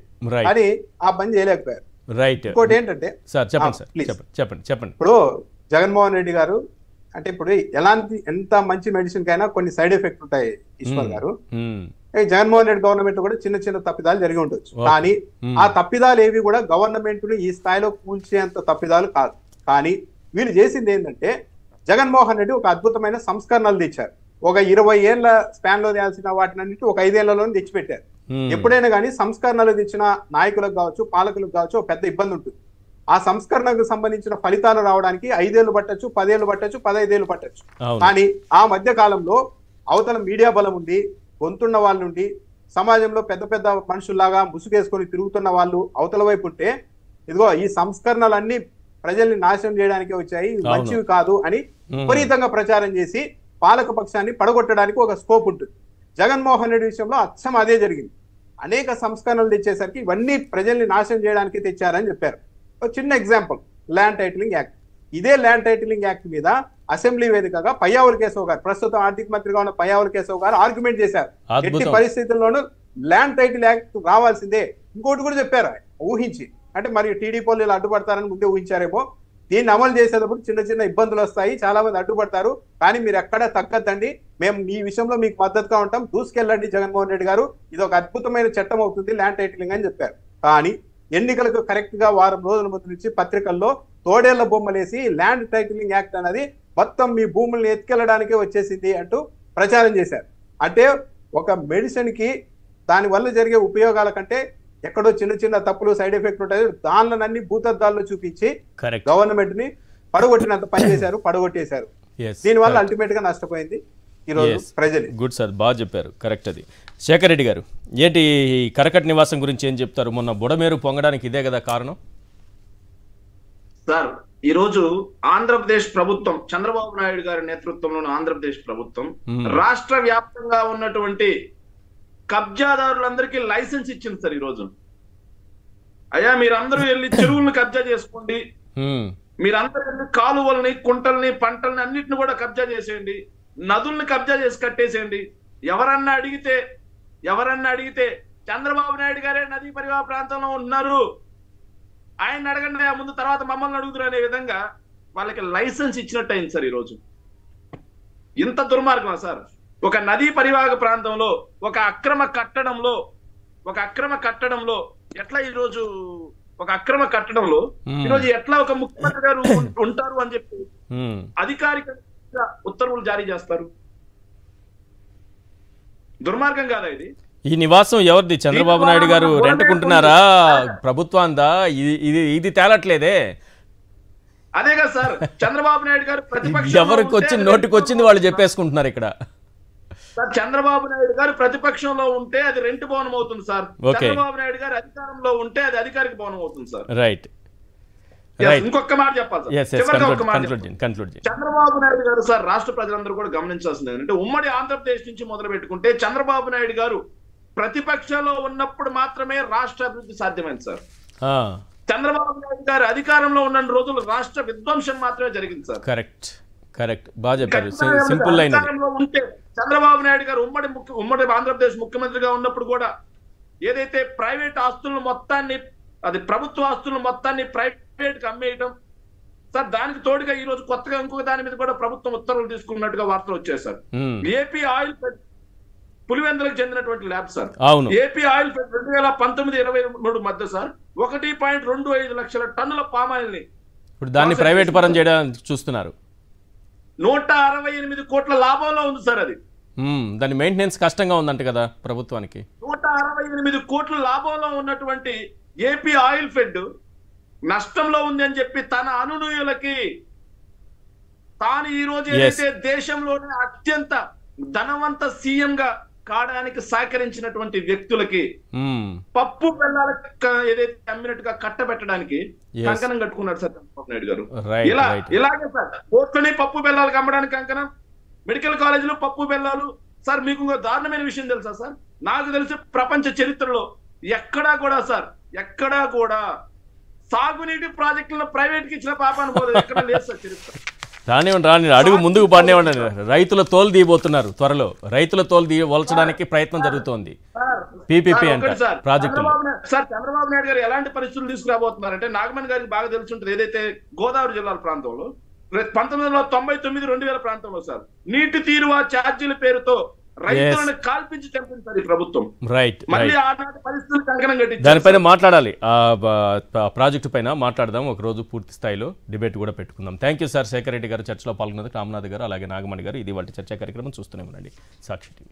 కానీ ఆ పని చేయలేకపోయారు. రైట్. ఇంకోటి ఏంటంటే చెప్పండి. ఇప్పుడు జగన్మోహన్ రెడ్డి గారు అంటే ఇప్పుడు ఎంత మంచి మెడిసిన్ కైనా కొన్ని సైడ్ ఎఫెక్ట్ ఉంటాయి ఈశ్వర్ గారు. జగన్మోహన్ రెడ్డి గవర్నమెంట్ కూడా చిన్న చిన్న తప్పిదాలు జరిగి ఉండొచ్చు. కానీ ఆ తప్పిదాలు ఏవి కూడా గవర్నమెంట్ ని ఈ స్థాయిలో కూల్చేంత తప్పిదాలు కాదు. కానీ వీళ్ళు చేసింది ఏంటంటే జగన్మోహన్ రెడ్డి ఒక అద్భుతమైన సంస్కరణలు తెచ్చారు. ఒక 20 ఏళ్ల స్పాన్ లో చేయాల్సిన వాటినన్నిటి ఒక 5 ఏళ్లలోనే తెచ్చిపెట్టారు. ఎప్పుడైనా కానీ సంస్కరణలు తెచ్చిన నాయకులకు కావచ్చు, పాలకులకు కావచ్చు ఒక పెద్ద ఇబ్బంది ఉంటుంది. ఆ సంస్కరణకు సంబంధించిన ఫలితాలు రావడానికి 5 ఏళ్ళు పట్టచ్చు, 10 ఏళ్ళు పట్టచ్చు, 15 ఏళ్ళు పట్టచ్చు. కానీ ఆ మధ్య కాలంలో అవతల మీడియా బలం ఉండి, గొంతున్న వాళ్ళు ఉండి, సమాజంలో పెద్ద పెద్ద మనుషుల్లాగా ముసుగేసుకొని తిరుగుతున్న వాళ్ళు అవతల వైపు ఉంటే, ఇదిగో ఈ సంస్కరణలన్నీ ప్రజల్ని నాశనం చేయడానికి వచ్చాయి, మంచివి కాదు అని విపరీతంగా ప్రచారం చేసి పాలక పక్షాన్ని పడగొట్టడానికి ఒక స్కోప్ ఉంటుంది. జగన్మోహన్ రెడ్డి విషయంలో అచ్చం అదే జరిగింది. అనేక సంస్కరణలు తెచ్చేసరికి ఇవన్నీ ప్రజల్ని నాశనం చేయడానికి తెచ్చారని చెప్పారు. ఒక చిన్న ఎగ్జాంపుల్, ల్యాండ్ టైటిలింగ్ యాక్ట్. ఇదే ల్యాండ్ టైటిలింగ్ యాక్ట్ మీద అసెంబ్లీ వేదికగా పయ్యావుల కేశవ్ గారు, ప్రస్తుతం ఆర్థిక మంత్రిగా ఉన్న పయ్యావుల కేశవ్ గారు ఆర్గ్యుమెంట్ చేశారు. ఎట్టి పరిస్థితుల్లోనూ ల్యాండ్ టైటిల్ యాక్ట్ రావాల్సిందే. ఇంకోటి కూడా చెప్పారు ఊహించి, అంటే మరి టీడీపీ వాళ్ళు అడ్డుపడతారని ముందే ఊహించారేమో. దీన్ని అమలు చేసేటప్పుడు చిన్న చిన్న ఇబ్బందులు వస్తాయి, చాలా మంది అడ్డుపడతారు, కానీ మీరు ఎక్కడ తగ్గద్దండి, మేము ఈ విషయంలో మీకు మద్దతుగా ఉంటాం, దూసుకెళ్ళండి జగన్మోహన్ రెడ్డి గారు, ఇది ఒక అద్భుతమైన చట్టం అవుతుంది ల్యాండ్ టైటిలింగ్ అని చెప్పారు. కానీ ఎన్నికలకు కరెక్ట్ గా వారం రోజుల ముందు నుంచి పత్రికల్లో తోడేళ్ల బొమ్మలేసి ల్యాండ్ టైటిలింగ్ యాక్ట్ అనేది మొత్తం మీ భూముల్ని ఎత్తుకెళ్ళడానికే వచ్చేసింది అంటూ ప్రచారం చేశారు. అంటే ఒక మెడిసిన్ కి దాని వల్ల జరిగే ఉపయోగాల కంటే ఎక్కడో చిన్న చిన్న తప్పులు, సైడ్ ఎఫెక్ట్ ఉంటాయి, దానిలన్నీ భూతద్దాల్లో చూపించి గవర్నమెంట్ ని పడగొట్టినంత పని చేశారు, పడగొట్టేశారు. దీనివల్ల అల్టిమేట్ గా నష్టపోయింది ఈరోజు ప్రజలు. గుడ్ సార్, బాగా చెప్పారు. కరెక్ట్. అది శేఖర్ రెడ్డి గారు, ఏంటి కరకట్ నివాసం గురించి ఏం చెప్తారు? మొన్న బుడమేరు పొంగడానికి ఇదే కదా కారణం సార్. ఈరోజు ఆంధ్రప్రదేశ్ ప్రభుత్వం, చంద్రబాబు నాయుడు గారి నేతృత్వంలోని ఆంధ్రప్రదేశ్ ప్రభుత్వం రాష్ట్ర వ్యాప్తంగా ఉన్నటువంటి కబ్జాదారులందరికీ లైసెన్స్ ఇచ్చింది సార్. ఈ రోజు అయ్యా మీరందరూ వెళ్ళి చెరువులను కబ్జా చేసుకోండి, మీరందరూ వెళ్ళి కాలువల్ని, కుంటల్ని, పంటల్ని అన్నిటిని కూడా కబ్జా చేసేయండి, నదుల్ని కబ్జా చేసి కట్టేసేయండి. ఎవరన్నా అడిగితే చంద్రబాబు నాయుడు గారే నదీ పరివాహ ప్రాంతంలో ఉన్నారు, ఆయన అడగండి ముందు, తర్వాత మమ్మల్ని అడుగుతారు అనే విధంగా వాళ్ళకి లైసెన్స్ ఇచ్చినట్టు అయింది సార్. ఈరోజు ఇంత దుర్మార్గమా సార్? ఒక నదీ పరివాహక ప్రాంతంలో ఒక అక్రమ కట్టడంలో ఎట్లా ఈరోజు ఎట్లా ఒక ముఖ్యమంత్రి గారు ఉంటారు అని చెప్పి అధికారికంగా ఉత్తర్వులు జారీ చేస్తారు? దుర్మార్గం కాదా ఇది? ఈ నివాసం ఎవరిది? చంద్రబాబు నాయుడు గారు రెంట్కుంటున్నారా, ప్రభుత్వాందా? ఇది తేలట్లేదే. అదే కదా సార్, చంద్రబాబు నాయుడు గారు ప్రతిపక్షం, ఎవరికి వచ్చింది నోటికి వచ్చింది వాళ్ళు చెప్పేసుకుంటున్నారు ఇక్కడ. చంద్రబాబు నాయుడు గారు ప్రతిపక్షంలో ఉంటే అది రెంట్ భవనం అవుతుంది సార్. చంద్రబాబు నాయుడు గారు అధికారంలో ఉంటే అది అధికారిక భవనం అవుతుంది సార్. రైట్. ఇంకొక మాట చెప్పాలి సార్. చంద్రబాబు నాయుడు గారు సార్, రాష్ట్ర ప్రజలందరూ కూడా గమనించాల్సింది ఏంటంటే, ఉమ్మడి ఆంధ్రప్రదేశ్ నుంచి మొదలు పెట్టుకుంటే చంద్రబాబు నాయుడు గారు ప్రతిపక్షంలో ఉన్నప్పుడు మాత్రమే రాష్ట్ర అభివృద్ధి సాధ్యమైంది సార్. చంద్రబాబు నాయుడు గారు అధికారంలో ఉన్న రోజులు రాష్ట్ర విధ్వంసం మాత్రమే జరిగింది సార్. కరెక్ట్, బాగా చెప్పారు. Simple line. ఉంటే చంద్రబాబు నాయుడు గారు ఉమ్మడి ఆంధ్రప్రదేశ్ ముఖ్యమంత్రిగా ఉన్నప్పుడు కూడా ఏదైతే ప్రైవేట్ ఆస్తులను మొత్తాన్ని, అది ప్రభుత్వ ఆస్తులను మొత్తాన్ని ప్రైవేట్ కి అమ్మేయటం సార్, దానికి తోడుగా ఈ రోజు కొత్తగా ఇంకొక దాని మీద కూడా ప్రభుత్వం ఉత్తర్వులు తీసుకున్నట్టుగా వార్తలు వచ్చాయి సార్. ఏపీ ఆయిల్ ఫెడ్ పులివెందులకు చెందినటువంటి lab sir. AP oil fed 2019-23 మధ్య సార్ 1.25 లక్షల టన్నుల పామాయిల్ ని ఇప్పుడు దాన్ని ప్రైవేట్ పరం చేయడానికి చూస్తున్నారు. 168 కోట్ల లాభంలో ఉంది సార్. అది దాని మెయింటెనెన్స్ కష్టంగా ఉందంట కదా ప్రభుత్వానికి. 168 కోట్ల లాభంలో ఉన్నటువంటి ఏపీ ఆయిల్ ఫెడ్ నష్టంలో ఉంది అని చెప్పి తన అనునయులకి తాను ఈ రోజు ఏదైతే దేశంలోనే అత్యంత ధనవంత సీఎం గా కాడానికి సహకరించినటువంటి వ్యక్తులకి మ్మ్. పప్పు బెల్లాల ఏదైతే అమ్మినట్టుగా కట్టబెట్టడానికి Yes. కంకణం కట్టుకున్నాడు సార్ చంద్రబాబు నాయుడు గారు. Right, ఇలా right. ఇలాగే సార్ కోర్టుని పప్పు బెల్లాలకు అమ్మడానికి కంకణం, మెడికల్ కాలేజీలో పప్పు బెల్లాలు. సార్ మీకు ఇంకో దారుణమైన విషయం తెలుసా సార్? నాకు తెలిసి ప్రపంచ చరిత్రలో ఎక్కడా కూడా సాగునీటి ప్రాజెక్టులను ప్రైవేట్ కి ఇచ్చిన పాపాను పోలేదు, ఎక్కడ లేదు సార్ చరిత్ర. రానివ్వండి అడుగు ముందుకు పడినేవ్వండి. రైతుల తోలు తీయబోతున్నారు త్వరలో. రైతుల తోలు వలచడానికి ప్రయత్నం జరుగుతోంది. పీపీపీ అంటే ప్రాజెక్టులు. చంద్రబాబు నాయుడు గారు ఎలాంటి పరిస్థితులు తీసుకురాబోతున్నారంటే, నాగమణి గారికి బాగా తెలుసుంటుంది, ఏదైతే గోదావరి జిల్లాల ప్రాంతంలో 1999, 2000 ప్రాంతంలో సార్ నీటి తీరువా ఛార్జీల పేరుతో రైతులను కాల్పించి చంపించారు ఈ ప్రభుత్వం. రైట్. మళ్ళీ ఆనాటి పరిస్థితులు కంకణం కట్టి దానిపైన మాట్లాడాలి. ప్రాజెక్టు పైన మాట్లాడదాం ఒక రోజు, పూర్తి స్థాయిలో డిబేట్ కూడా పెట్టుకుందాం. Thank you sir. Shekhar Reddy garu చర్చలో పాల్గొన్నది, రామనాథ్ గారు అలాగే నాగమణి గారు. ఇది వాటి చర్చా కార్యక్రమం. చూస్తూనే ఉండండి సాక్షి టీవీ.